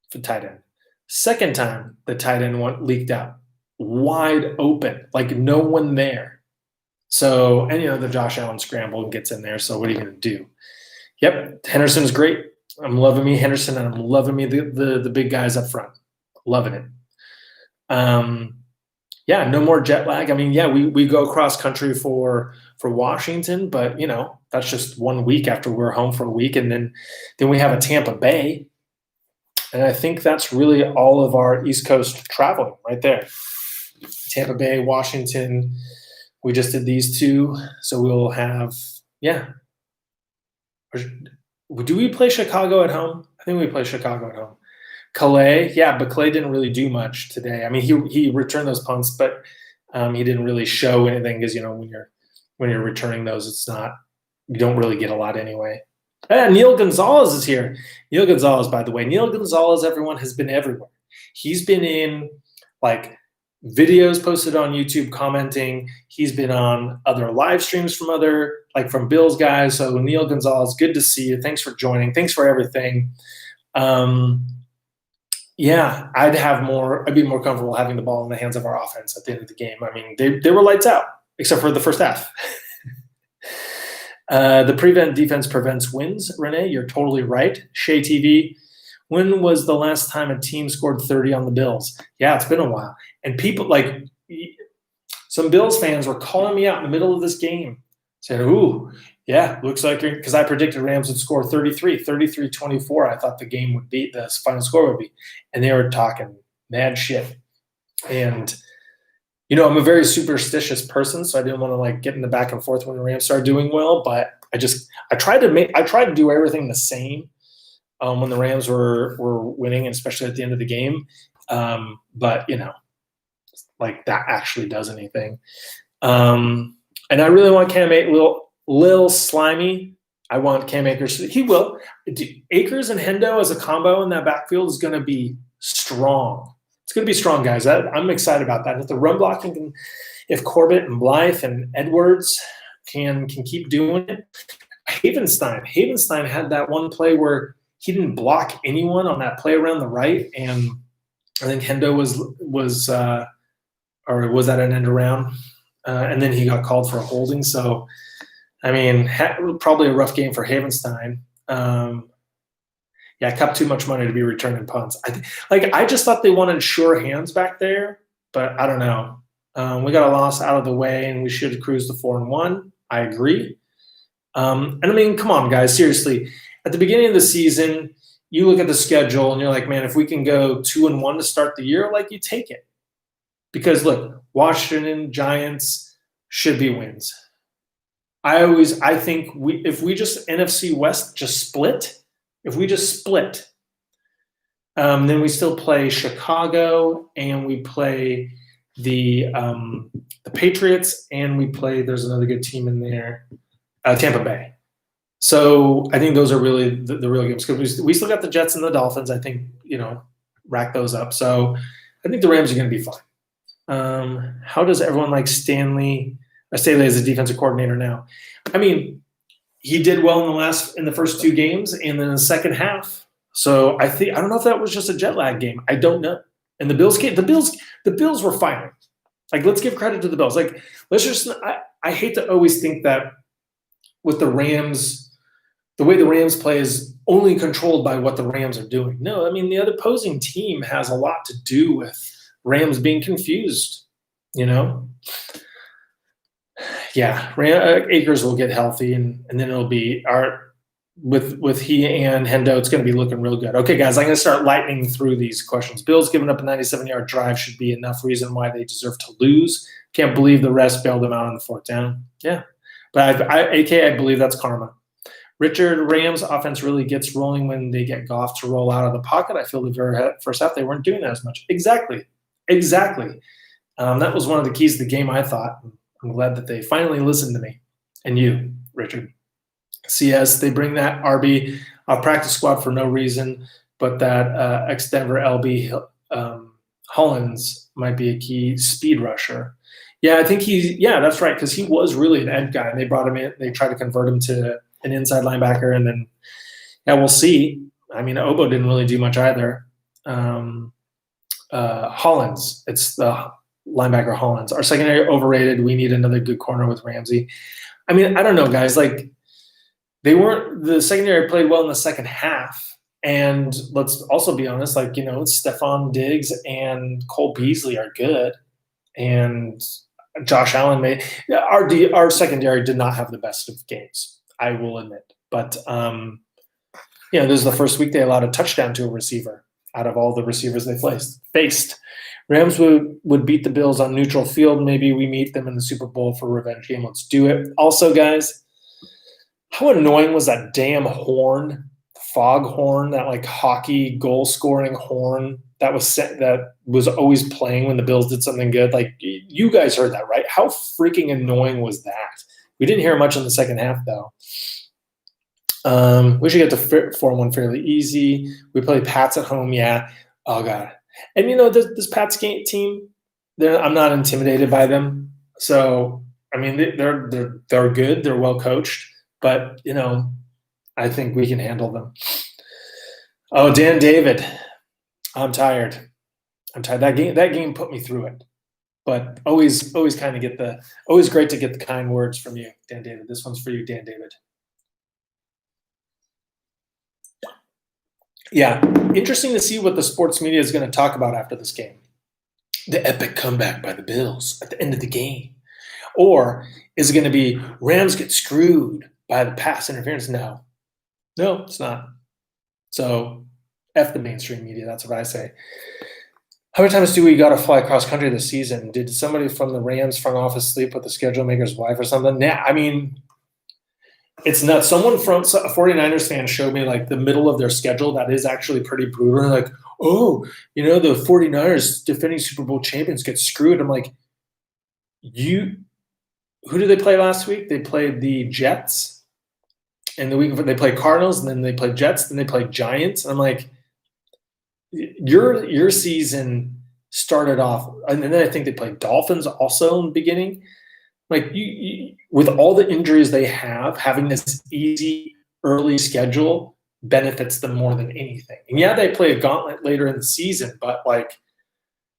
for tight end. Second time, the tight end leaked out, wide open, like no one there. So, and the Josh Allen scramble and gets in there. So what are you going to do? Yep, Henderson's great. I'm loving me Henderson, and I'm loving me the big guys up front. Loving it. Yeah, no more jet lag. I mean, yeah, we go cross country for Washington, but that's just 1 week after we're home for a week, and then we have a Tampa Bay, and I think that's really all of our East Coast traveling right there. Tampa Bay, Washington. We just did these 2, so we'll have Do we play Chicago at home? I think we play Chicago at home. Calais, yeah, but Calais didn't really do much today. I mean, he returned those punts, but he didn't really show anything because when you're returning those, you don't really get a lot anyway. Neil Gonzalez is here. Neil Gonzalez, by the way, everyone has been everywhere. He's been in like videos posted on YouTube commenting. He's been on other live streams from Bill's guys. So Neil Gonzalez, good to see you. Thanks for joining. Thanks for everything. Yeah, I'd be more comfortable having the ball in the hands of our offense at the end of the game. I mean, they were lights out, except for the first half. The prevent defense prevents wins, Renee. You're totally right. Shea TV, when was the last time a team scored 30 on the Bills? Yeah, it's been a while. And people some Bills fans were calling me out in the middle of this game, saying, "Ooh, yeah, looks like you're," because I predicted Rams would score 33-24. I thought the final score would be, and they were talking mad shit. And I'm a very superstitious person, so I didn't want to like get in the back and forth when the Rams started doing well. But I tried to do everything the same when the Rams were winning, especially at the end of the game. But like that actually does anything. And I really want Cam Lil Slimy. I want Cam Akers. He will. Akers and Hendo as a combo in that backfield is going to be strong. It's going to be strong, guys. I'm excited about that. If the run blocking, if Corbett and Blythe and Edwards can keep doing it. Havenstein had that one play where he didn't block anyone on that play around the right, and I think Hendo was at an end around, and then he got called for a holding. So, I mean, probably a rough game for Havenstein. Yeah, Cup too much money to be returning punts. I just thought they wanted sure hands back there, but I don't know. We got a loss out of the way, and we should have cruised to 4-1. I agree. And I mean, come on, guys, seriously. At the beginning of the season, you look at the schedule, and you're like, man, if we can go 2-1 to start the year, like you take it. Because look, Washington Giants should be wins. I think if we just NFC West just split. If we just split, then we still play Chicago, and we play the Patriots, and we play. There's another good team in there, Tampa Bay. So I think those are really the real games, because we still got the Jets and the Dolphins. I think rack those up. So I think the Rams are going to be fine. How does everyone like Stanley? Staley as a defensive coordinator now. I mean, he did well in the first two games, and then in the second half. So I don't know if that was just a jet lag game. I don't know. And the Bills were firing. Like, let's give credit to the Bills. Like, let's just. I hate to always think that with the Rams, the way the Rams play is only controlled by what the Rams are doing. No, I mean the other opposing team has a lot to do with Rams being confused. Yeah, Akers will get healthy, and then it'll be with he and Hendo, it's going to be looking real good. Okay, guys, I'm going to start lightning through these questions. Bills giving up a 97-yard drive should be enough reason why they deserve to lose. Can't believe the rest bailed them out on the fourth down. Yeah, but I believe that's karma. Richard, Rams offense really gets rolling when they get Goff to roll out of the pocket. I feel the very first half they weren't doing that as much. Exactly. That was one of the keys to the game, I thought. I'm glad that they finally listened to me. And you, Richard. CS, they bring that RB practice squad for no reason, but that ex-Denver LB Hollins might be a key speed rusher. Yeah, I think that's right, because he was really an end guy, and they brought him in. They tried to convert him to an inside linebacker, and then, we'll see. I mean, Obo didn't really do much either. Hollins, it's the linebacker Hollins. Our secondary overrated. We need another good corner with Ramsey. I mean, I don't know, guys. Like, the secondary played well in the second half. And let's also be honest, like, Stephon Diggs and Cole Beasley are good. And Josh Allen our secondary did not have the best of games, I will admit. But, this is the first week they allowed a touchdown to a receiver out of all the receivers they faced. Rams would beat the Bills on neutral field. Maybe we meet them in the Super Bowl for a revenge game. Let's do it. Also, guys, how annoying was that damn horn, fog horn, that like hockey goal scoring horn that was always playing when the Bills did something good? Like, you guys heard that, right? How freaking annoying was that? We didn't hear much in the second half, though. We should get to 4-1 fairly easy. We play Pats at home, yeah. Oh, God. And, this Pats team, I'm not intimidated by them. So, I mean, they're good. They're well coached. But, I think we can handle them. Oh, Dan David. I'm tired. That game put me through it. But always kind of always great to get the kind words from you, Dan David. This one's for you, Dan David. Yeah, interesting to see what the sports media is going to talk about after this game. the epic comeback by the Bills at the end of the game? Or is it going to be Rams get screwed by the pass interference? No, it's not. So F the mainstream media. That's what I say. How many times do we got to fly cross country this season? Did somebody from the Rams front office sleep with the schedule maker's wife or something? Nah, I mean, it's nuts. Someone from a 49ers fan showed me like the middle of their schedule that is actually pretty brutal. Like, oh, the 49ers defending Super Bowl champions get screwed. I'm like, who did they play last week? They played the Jets. And the week before they played Cardinals, and then they played Jets, then they played Giants. And I'm like, your season started off, and then I think they played Dolphins also in the beginning. Like you with all the injuries they have, having this easy early schedule benefits them more than anything. And yeah, they play a gauntlet later in the season, but like,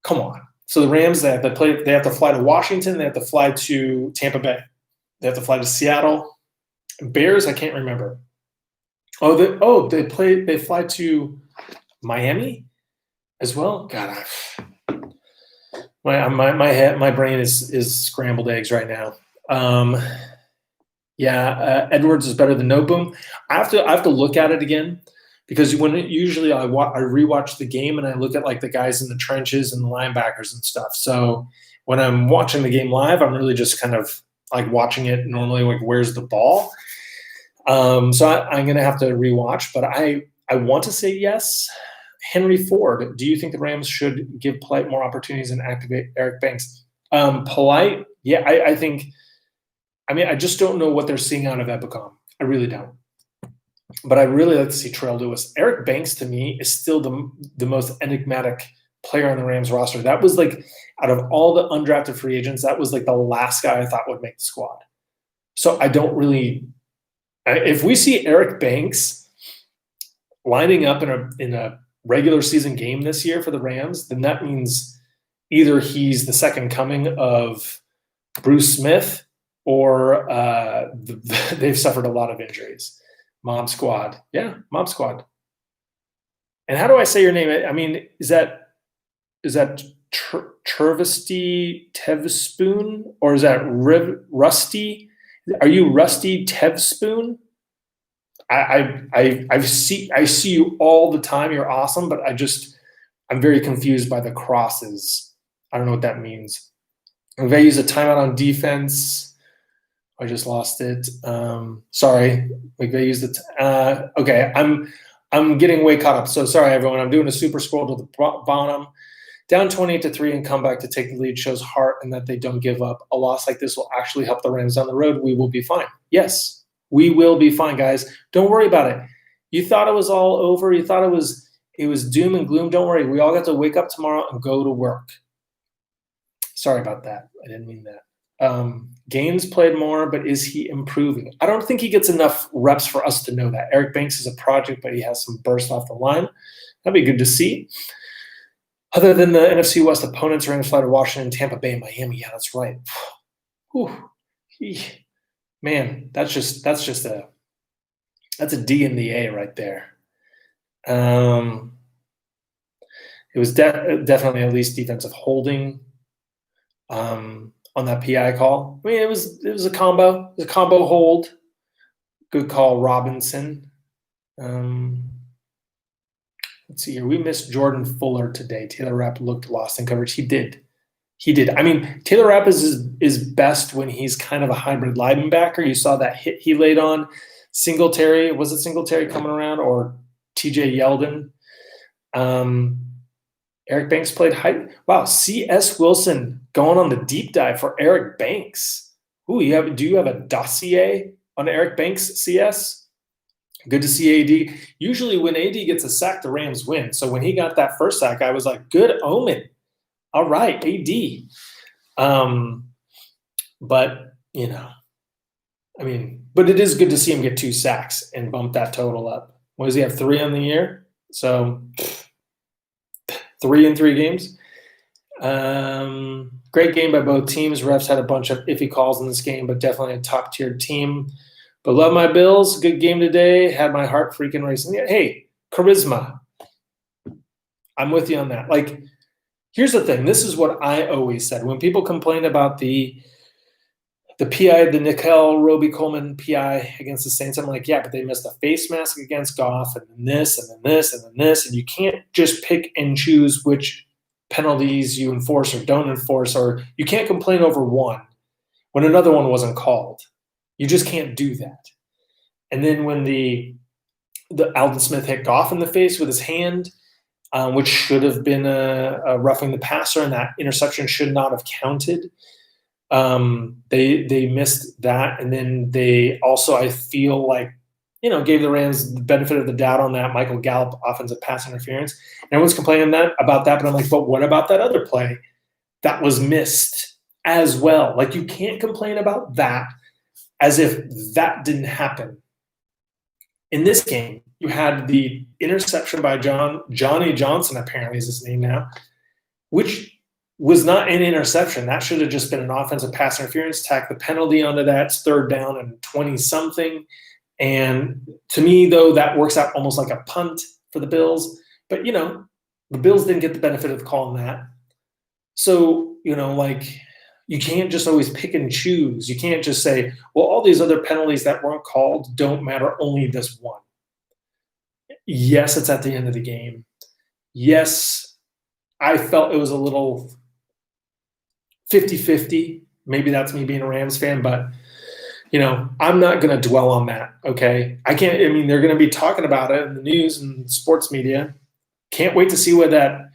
come on. So the Rams, they have to fly to Washington, they have to fly to Tampa Bay, they have to fly to Seattle. Bears, I can't remember. They fly to Miami as well. God, my brain is scrambled eggs right now. Edwards is better than Noboom. I have to look at it again because usually I rewatch the game and I look at like the guys in the trenches and the linebackers and stuff. So when I'm watching the game live, I'm really just kind of like watching it normally, like where's the ball. So I'm going to have to rewatch, but I want to say yes. Henry Ford, do you think the Rams should give Polite more opportunities and activate Eric Banks? Polite, yeah, I think. I mean, I just don't know what they're seeing out of Epicom. I really don't. But I really like to see Terrell Lewis. Eric Banks, to me, is still the most enigmatic player on the Rams roster. That was like, out of all the undrafted free agents, that was like the last guy I thought would make the squad. So I don't really. If we see Eric Banks lining up in a regular season game this year for the Rams, then that means either he's the second coming of Bruce Smith or they've suffered a lot of injuries. Mom Squad. Yeah, Mom Squad. And how do I say your name? I mean, is that Trevesty Tevspoon or is that Rusty? Are you Rusty Tevspoon? I see you all the time. You're awesome, but I'm very confused by the crosses. I don't know what that means. McVay used a timeout on defense. I just lost it. Sorry, McVay used it. Okay, I'm getting way caught up. So sorry, everyone. I'm doing a super scroll to the bottom. Down 28-3 and come back to take the lead shows heart and that they don't give up. A loss like this will actually help the Rams down the road. We will be fine. Yes, we will be fine, guys. Don't worry about it. You thought it was all over. You thought it was doom and gloom. Don't worry. We all got to wake up tomorrow and go to work. Sorry about that. I didn't mean that. Gaines played more, but is he improving? I don't think he gets enough reps for us to know that. Eric Banks is a project, but he has some bursts off the line. That'd be good to see. Other than the NFC West opponents, Rams fly to Washington, Tampa Bay, and Miami. Yeah, that's right. Whew. Man, that's a D in the A right there. It was definitely at least defensive holding on that PI call. I mean, it was a combo. It was a combo hold. Good call, Robinson. Let's see here. We missed Jordan Fuller today. Taylor Rapp looked lost in coverage. He did. I mean, Taylor Rapp is best when he's kind of a hybrid linebacker. You saw that hit he laid on Singletary. Was it Singletary coming around or TJ Yeldon? Eric Banks played high. Wow, C.S. Wilson going on the deep dive for Eric Banks. Ooh, do you have a dossier on Eric Banks, CS? Good to see AD. Usually when AD gets a sack, the Rams win. So when he got that first sack, I was like, good omen. All right, AD. But it is good to see him get 2 sacks and bump that total up. What does he have, 3 on the year? So 3 in 3 games. Great game by both teams. Refs had a bunch of iffy calls in this game, but definitely a top-tier team. But love my Bills. Good game today. Had my heart freaking racing. Hey, charisma. I'm with you on that. Like, Here's the thing. This is what I always said. When people complain about the PI, the Nickel Roby-Coleman PI against the Saints, I'm like, yeah, but they missed a face mask against Goff, and then this, and then this, and then this, and you can't just pick and choose which penalties you enforce or don't enforce, or you can't complain over one when another one wasn't called. You just can't do that. And then when the Alden Smith hit Goff in the face with his hand, which should have been a roughing the passer, and that interception should not have counted. They missed that, and then they also, I feel like, gave the Rams the benefit of the doubt on that Michael Gallup offensive pass interference. And everyone's complaining about that, but I'm like, but what about that other play that was missed as well? Like, you can't complain about that as if that didn't happen. In this game, you had the interception by Johnny Johnson, apparently is his name now, which was not an interception. That should have just been an offensive pass interference. Tack the penalty onto that. It's 3rd down and 20-something. And to me, though, that works out almost like a punt for the Bills. But, the Bills didn't get the benefit of calling that. So, you can't just always pick and choose. You can't just say, well, all these other penalties that weren't called don't matter, only this one. Yes, it's at the end of the game. Yes, I felt it was a little 50-50. Maybe that's me being a Rams fan, but, I'm not going to dwell on that, okay? They're going to be talking about it in the news and sports media. Can't wait to see what that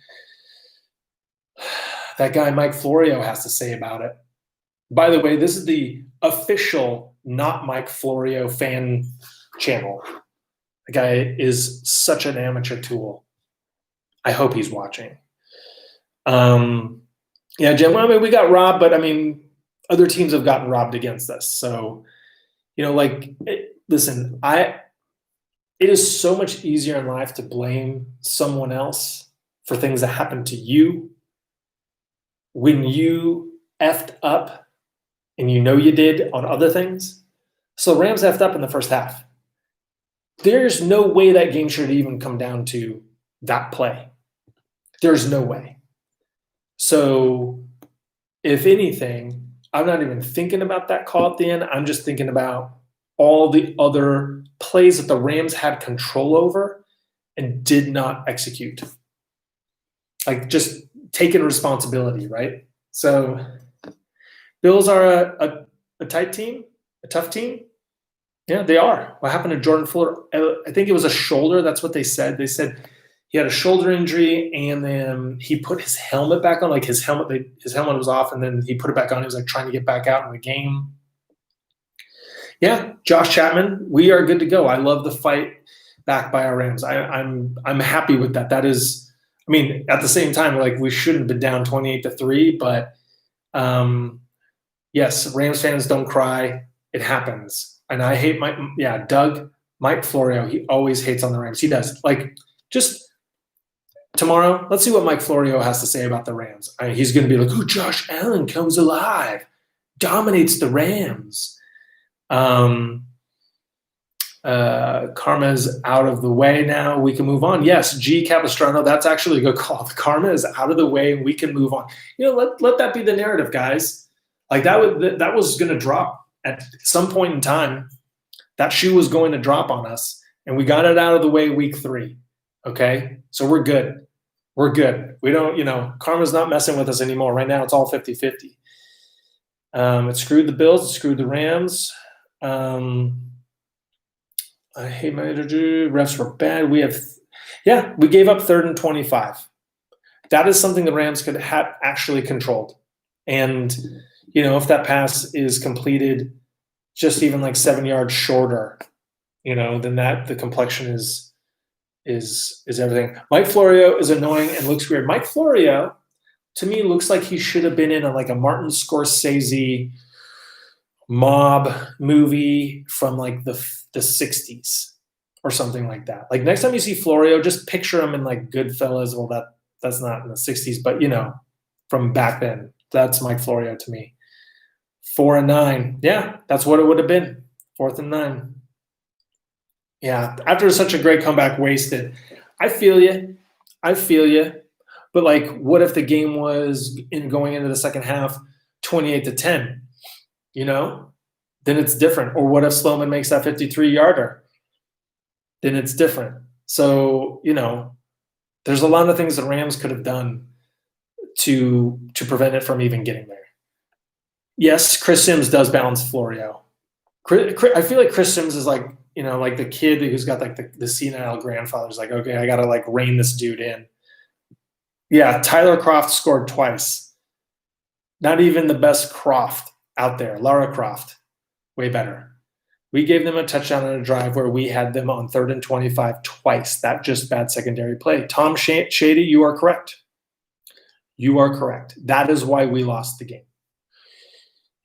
guy Mike Florio has to say about it. By the way, this is the official not Mike Florio fan channel. The guy is such an amateur tool. I hope he's watching. Yeah, Jim, we got robbed, but other teams have gotten robbed against us. So, listen, it is so much easier in life to blame someone else for things that happen to you when you effed up, and you did on other things. So Rams effed up in the first half. There's no way that game should even come down to that play. There's no way. So if anything, I'm not even thinking about that call at the end. I'm just thinking about all the other plays that the Rams had control over and did not execute. Like, just taking responsibility, right? So Bills are a tight team, a tough team. Yeah, they are. What happened to Jordan Fuller? I think it was a shoulder. That's what they said. They said he had a shoulder injury, and then he put his helmet back on. Like, his helmet was off, and then he put it back on. He was trying to get back out in the game. Yeah, Josh Chapman, we are good to go. I love the fight back by our Rams. I'm happy with that. That is, at the same time, we shouldn't have been down 28-3, but yes, Rams fans, don't cry. It happens. And I hate Mike Florio. He always hates on the Rams. He does. Just tomorrow, let's see what Mike Florio has to say about the Rams. He's going to be like, oh, Josh Allen comes alive, dominates the Rams. Karma's out of the way now. We can move on. Yes, G. Capistrano, that's actually a good call. The karma is out of the way, and we can move on. Let that be the narrative, guys. That was going to drop at some point in time. That shoe was going to drop on us, and we got it out of the way week 3. Okay? So we're good. We're good. We don't, karma's not messing with us anymore. Right now, it's all 50-50. It screwed the Bills. It screwed the Rams. I hate my energy. Refs were bad. We gave up 3rd and 25. That is something the Rams could have actually controlled. And, if that pass is completed just even 7 yards shorter, then the complexion is everything. Mike Florio is annoying and looks weird. Mike Florio, to me, looks like he should have been in a Martin Scorsese mob movie from the 60s or something like that. Next time you see Florio, just picture him in Goodfellas. Well, that's not in the 60s, but from back then. That's Mike Florio to me. 4 and 9. Yeah, that's what it would have been. 4th and 9. Yeah, after such a great comeback wasted. I feel you. But like, what if the game was going into the second half 28-10? You know, then it's different. Or what if Sloman makes that 53-yarder? Then it's different. So, you know, there's a lot of things the Rams could have done to prevent it from even getting there. Yes, Chris Sims does balance Florio. I feel like Chris Sims is like, you know, like the kid who's got like the senile grandfather's like, okay, I got to like rein this dude in. Yeah, Tyler Croft scored twice. Not even the best Croft out there. Lara Croft, way better. We gave them a touchdown on a drive where we had them on 3rd and 25 twice. That just bad secondary play. Tom Shady, you are correct. You are correct. That is why we lost the game.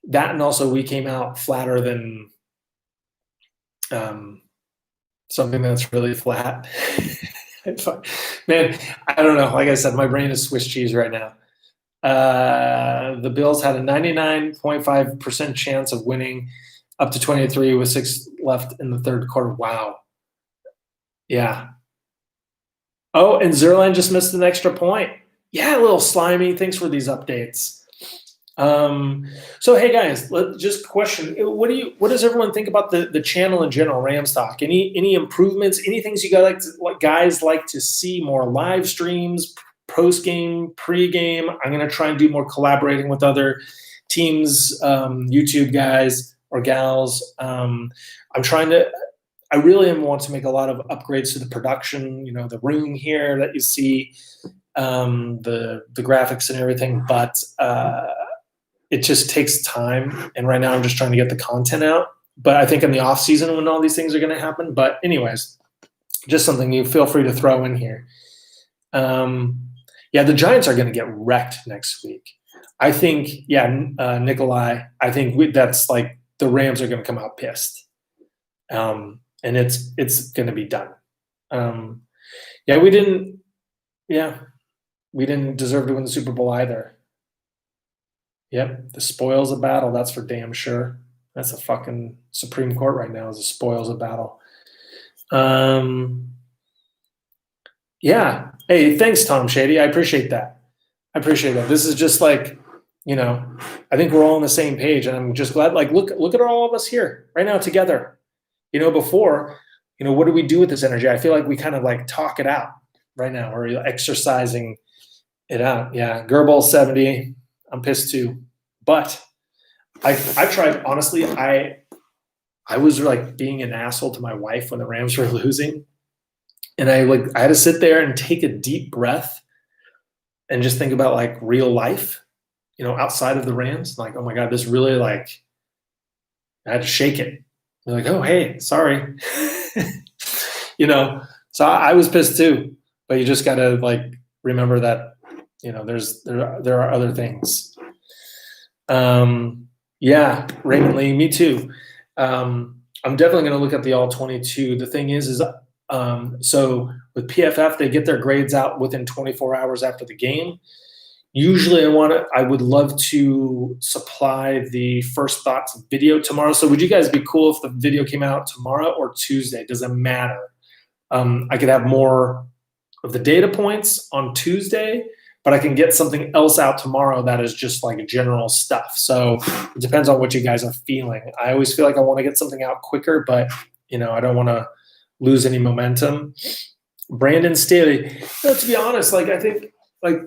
That, and also we came out flatter than something that's really flat. Man, I don't know. Like I said, my brain is Swiss cheese right now. The Bills had a 99.5% chance of winning up to 23 with 6 left in the third quarter. Wow. Yeah. Oh, and Zerline just missed an extra point. Yeah, a little slimy. Thanks for these updates. So hey guys, just question. What does everyone think about the channel in general, Rams Talk? Any improvements? Any things you guys like to see? More live streams, post game, pre game? I'm gonna try and do more collaborating with other teams, YouTube guys or gals. I really want to make a lot of upgrades to the production. You know, the room here that you see, the graphics and everything, but it just takes time, and right now I'm just trying to get the content out. But I think in the off season when all these things are going to happen. But anyways, just something you feel free to throw in here. Yeah, the Giants are going to get wrecked next week. I think, Nikolai. I think that's like the Rams are going to come out pissed, and it's going to be done. We didn't deserve to win the Super Bowl either. Yep, the spoils of battle, that's for damn sure. That's a fucking Supreme Court right now, is the spoils of battle. Yeah. Hey, thanks, Tom Shady. I appreciate that. This is just like, you know, I think we're all on the same page, and I'm just glad, like, look at all of us here right now together. You know, before, you know, what do we do with this energy? I feel like we kind of like talk it out right now, or exercising it out. Yeah, Gerbil 70. I'm pissed too, but I tried, honestly. I was like being an asshole to my wife when the Rams were losing, and I had to sit there and take a deep breath and just think about like real life, you know, outside of the Rams. Like, oh my God, this really, like, I had to shake it. They're like, oh hey, sorry, you know. So I was pissed too, but you just gotta like remember that, you know, there are other things. Yeah, Raymond Lee, me too. I'm definitely going to look at the all 22. The thing is so with PFF, they get their grades out within 24 hours after the game. Usually I would love to supply the first thoughts video tomorrow. So would you guys be cool if the video came out tomorrow or Tuesday? Doesn't matter. I could have more of the data points on Tuesday, but I can get something else out tomorrow that is just like general stuff. So it depends on what you guys are feeling. I always feel like I want to get something out quicker, but, you know, I don't want to lose any momentum. Brandon Staley, you know, to be honest, like, I think like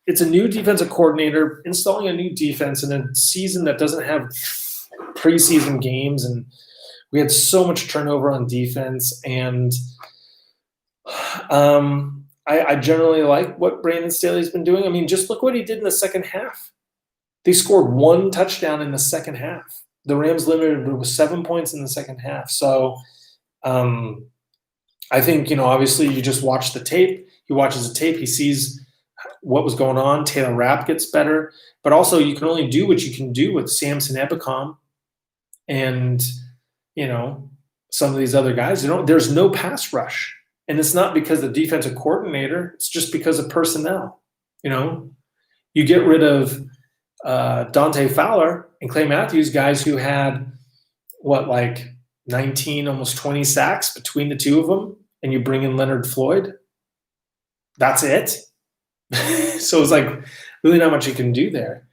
it's a new defensive coordinator installing a new defense in a season that doesn't have preseason games, and we had so much turnover on defense, and I generally like what Brandon Staley's been doing. I mean, just look what he did in the second half. They scored 1 touchdown in the second half. The Rams limited with 7 points in the second half. So I think, you know, obviously you just watch the tape. He watches the tape. He sees what was going on. Taylor Rapp gets better. But also you can only do what you can do with Samson Ebicom and, you know, some of these other guys. You know, there's no pass rush. And it's not because the defensive coordinator, it's just because of personnel. You know, you get rid of Dante Fowler and Clay Matthews, guys who had, like 19, almost 20 sacks between the two of them, and you bring in Leonard Floyd. That's it. So it's like really not much you can do there.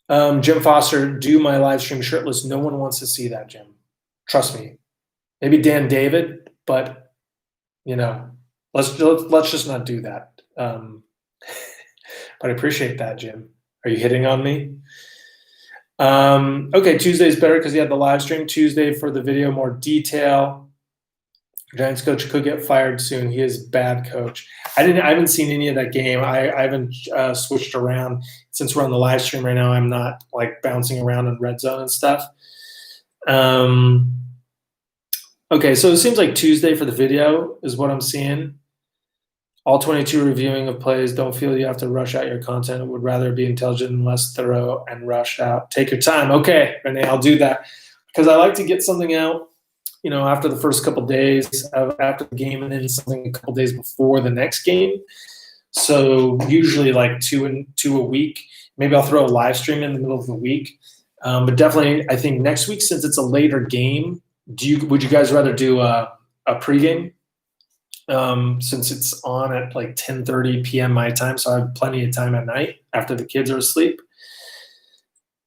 Jim Foster, do my live stream shirtless. No one wants to see that, Jim. Trust me. Maybe Dan David, but you know, let's just not do that. But I appreciate that, Jim. Are you hitting on me? Okay, Tuesday's better because he had the live stream. Tuesday for the video, more detail. Giants coach could get fired soon. He is bad coach. I haven't seen any of that game. I haven't switched around since we're on the live stream right now. I'm not like bouncing around in red zone and stuff. Okay, so it seems like Tuesday for the video is what I'm seeing. All 22 reviewing of plays. Don't feel you have to rush out your content. Would rather be intelligent and less thorough and rushed out. Take your time. Okay, Renee, I'll do that because I like to get something out, you know, after the first couple days, after the game, and then something a couple days before the next game. So usually like two a week. Maybe I'll throw a live stream in the middle of the week. But definitely, I think next week, since it's a later game, would you guys rather do a pregame? Since it's on at like 10:30 p.m. my time, so I have plenty of time at night after the kids are asleep.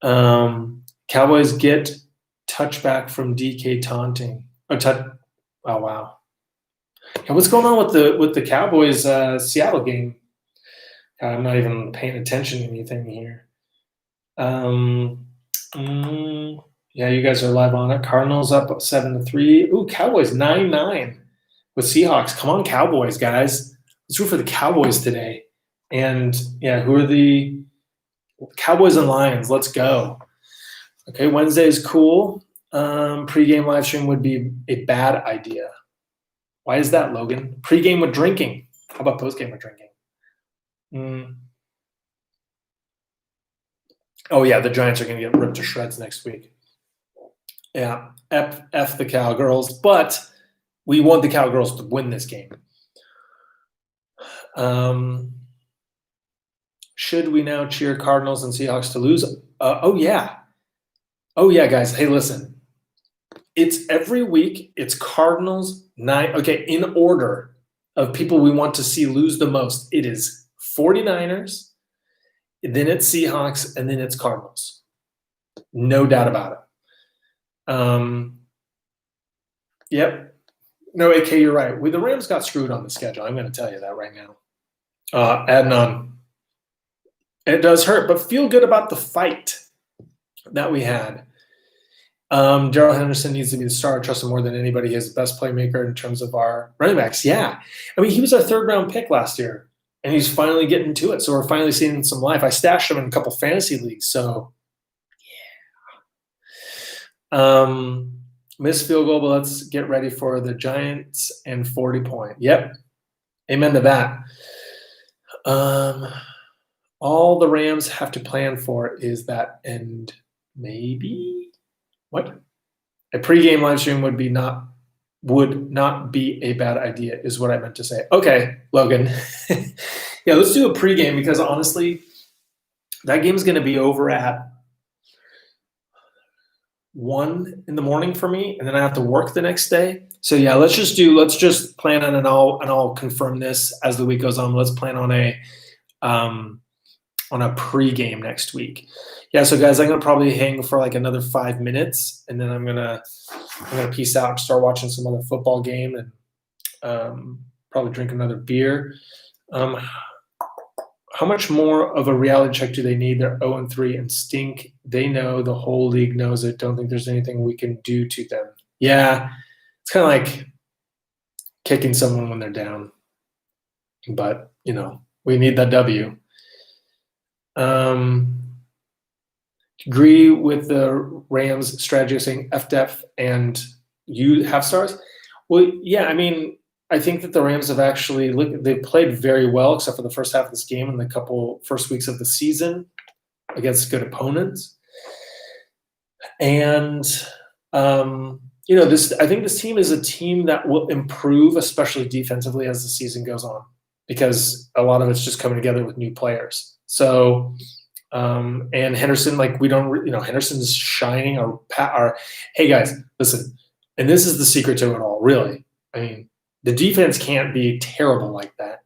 Cowboys get touchback from DK taunting. Oh wow. Yeah, what's going on with the Cowboys Seattle game? I'm not even paying attention to anything here. Yeah, you guys are live on it. Cardinals up 7-3. Ooh, Cowboys 9-9 with Seahawks. Come on, Cowboys, guys. Let's root for the Cowboys today. And yeah, who are the Cowboys and Lions? Let's go. Okay, Wednesday is cool. Pre-game live stream would be a bad idea. Why is that, Logan? Pre-game with drinking. How about post-game with drinking? Oh yeah, the Giants are going to get ripped to shreds next week. Yeah, F the Cowgirls, but we want the Cowgirls to win this game. Should we now cheer Cardinals and Seahawks to lose? Oh yeah, guys. Hey, listen. It's every week. It's Cardinals 9. Okay, in order of people we want to see lose the most, it is 49ers, then it's Seahawks, and then it's Cardinals. No doubt about it. Yep. No, AK, you're right. The Rams got screwed on the schedule. I'm going to tell you that right now. Add none. It does hurt, but feel good about the fight that we had. Darrell Henderson needs to be the star. I trust him more than anybody. He's the best playmaker in terms of our running backs. Yeah. I mean, he was our third-round pick last year, and he's finally getting to it. So we're finally seeing some life. I stashed him in a couple fantasy leagues. So, yeah. Missed field goal, but let's get ready for the Giants and 40-point. Yep. Amen to that. All the Rams have to plan for is that, and maybe what? A pregame live stream would not be a bad idea, is what I meant to say. Okay, Logan. Yeah, let's do a pregame because honestly, that game's going to be over at 1 in the morning for me, and then I have to work the next day. So yeah, let's just plan on, and I'll confirm this as the week goes on. Let's plan on a pregame next week. Yeah, so guys, I'm gonna probably hang for like another 5 minutes, and then I'm gonna peace out and start watching some other football game, and probably drink another beer. How much more of a reality check do they need? They're 0-3 and stink. They know, the whole league knows it. Don't think there's anything we can do to them. Yeah, it's kind of like kicking someone when they're down. But, we need that W. Agree with the Rams strategy of saying F-def and you have stars? Well, yeah, I mean, I think that the Rams have actually they've played very well, except for the first half of this game and the couple first weeks of the season against good opponents. And I think this team is a team that will improve, especially defensively, as the season goes on, because a lot of it's just coming together with new players. So, and Henderson, Henderson's shining. Hey guys, listen, and this is the secret to it all, really. I mean, the defense can't be terrible like that.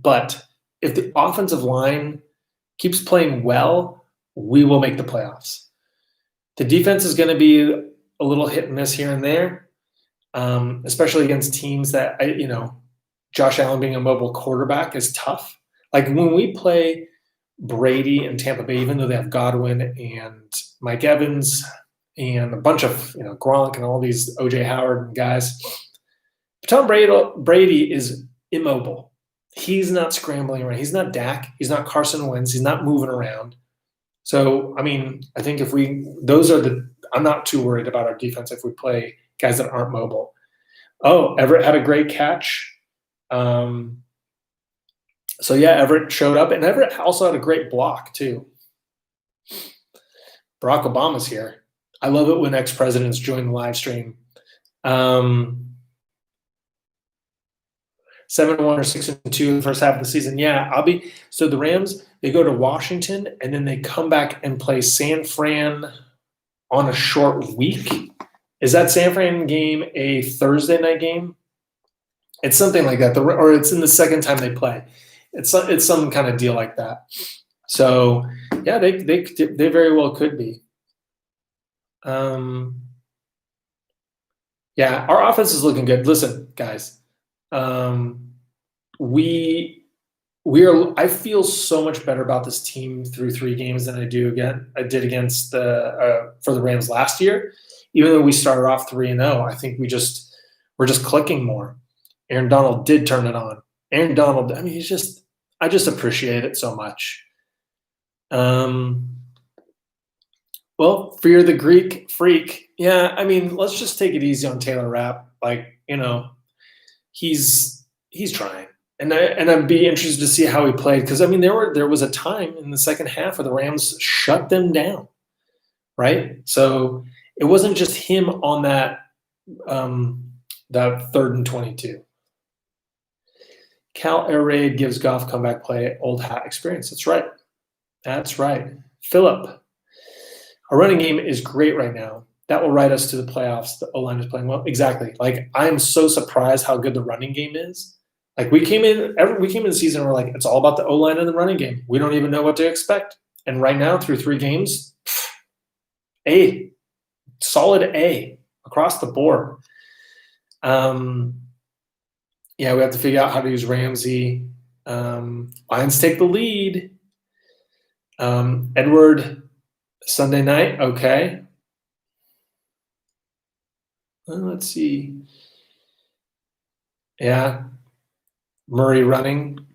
But if the offensive line keeps playing well, we will make the playoffs. The defense is going to be a little hit and miss here and there, especially against teams that, Josh Allen being a mobile quarterback is tough. Like when we play Brady and Tampa Bay, even though they have Godwin and Mike Evans and a bunch of, Gronk and all these O.J. Howard and guys, Tom Brady is immobile. He's not scrambling around. He's not Dak. He's not Carson Wentz. He's not moving around. So, I think I'm not too worried about our defense if we play guys that aren't mobile. Oh, Everett had a great catch. Everett showed up, and Everett also had a great block too. Barack Obama's here. I love it when ex-presidents join the live stream. 7-1 or 6-2 in the first half of the season. Yeah, so the Rams, they go to Washington and then they come back and play San Fran on a short week. Is that San Fran game a Thursday night game? It's something like that, or it's in the second time they play. It's some kind of deal like that. So yeah, they very well could be. Our offense is looking good. Listen, guys. I feel so much better about this team through 3 games than I did against for the Rams last year. Even though we started off 3-0, I think we're just clicking more. Aaron Donald did turn it on. Aaron Donald, I just appreciate it so much. Well, Fear the Greek Freak. Yeah, let's just take it easy on Taylor Rapp. He's trying, and I'd be interested to see how he played because there was a time in the second half where the Rams shut them down, right? So it wasn't just him on that 3rd and 22. Cal Air Raid gives Goff comeback play old hat experience. That's right. Philip, our running game is great right now. That will ride us to the playoffs. The O-line is playing well. Exactly. I am so surprised how good the running game is. We came in the season and we're like, it's all about the O-line and the running game. We don't even know what to expect. And right now, through 3 games, solid A across the board. We have to figure out how to use Ramsey. Lions take the lead. Edward, Sunday night. Okay. Let's see. Yeah. Murray running.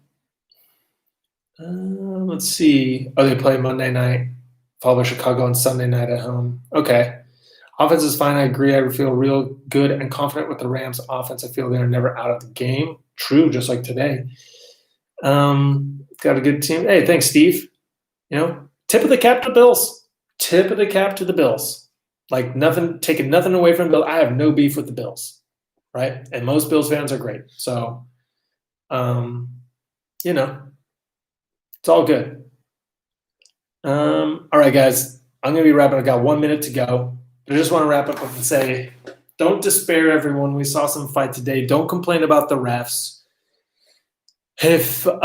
Let's see. Oh, they play Monday night, followed by Chicago on Sunday night at home. Okay. Offense is fine. I agree. I feel real good and confident with the Rams offense. I feel they're never out of the game. True, just like today. Got a good team. Hey, thanks, Steve. Tip of the cap to the Bills. Tip of the cap to the Bills. Taking nothing away from Bill. I have no beef with the Bills, right? And most Bills fans are great. So, it's all good. All right, guys. I'm going to be wrapping. I got 1 minute to go. But I just want to wrap up and say, don't despair, everyone. We saw some fight today. Don't complain about the refs. So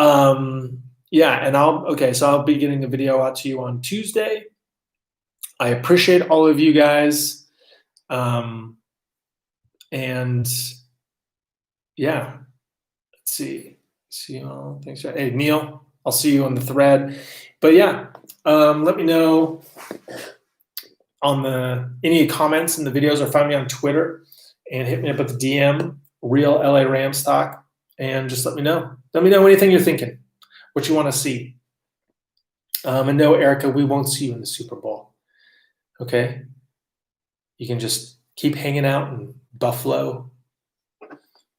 I'll be getting a video out to you on Tuesday. I appreciate all of you guys. Let's see you all. Thanks. Hey, Neil, I'll see you on the thread. But let me know on any comments in the videos, or find me on Twitter and hit me up at the DM, Real LA Rams Talk, and just let me know. Let me know anything you're thinking, what you want to see. And no, Erica, we won't see you in the Super Bowl. Okay? You can just keep hanging out in Buffalo,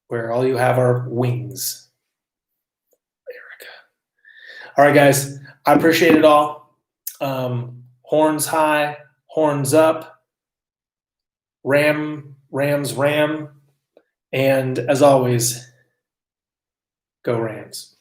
where all you have are wings. Erica. All right, guys. I appreciate it all. Horns high, horns up. Rams, ram. And as always, go Rams.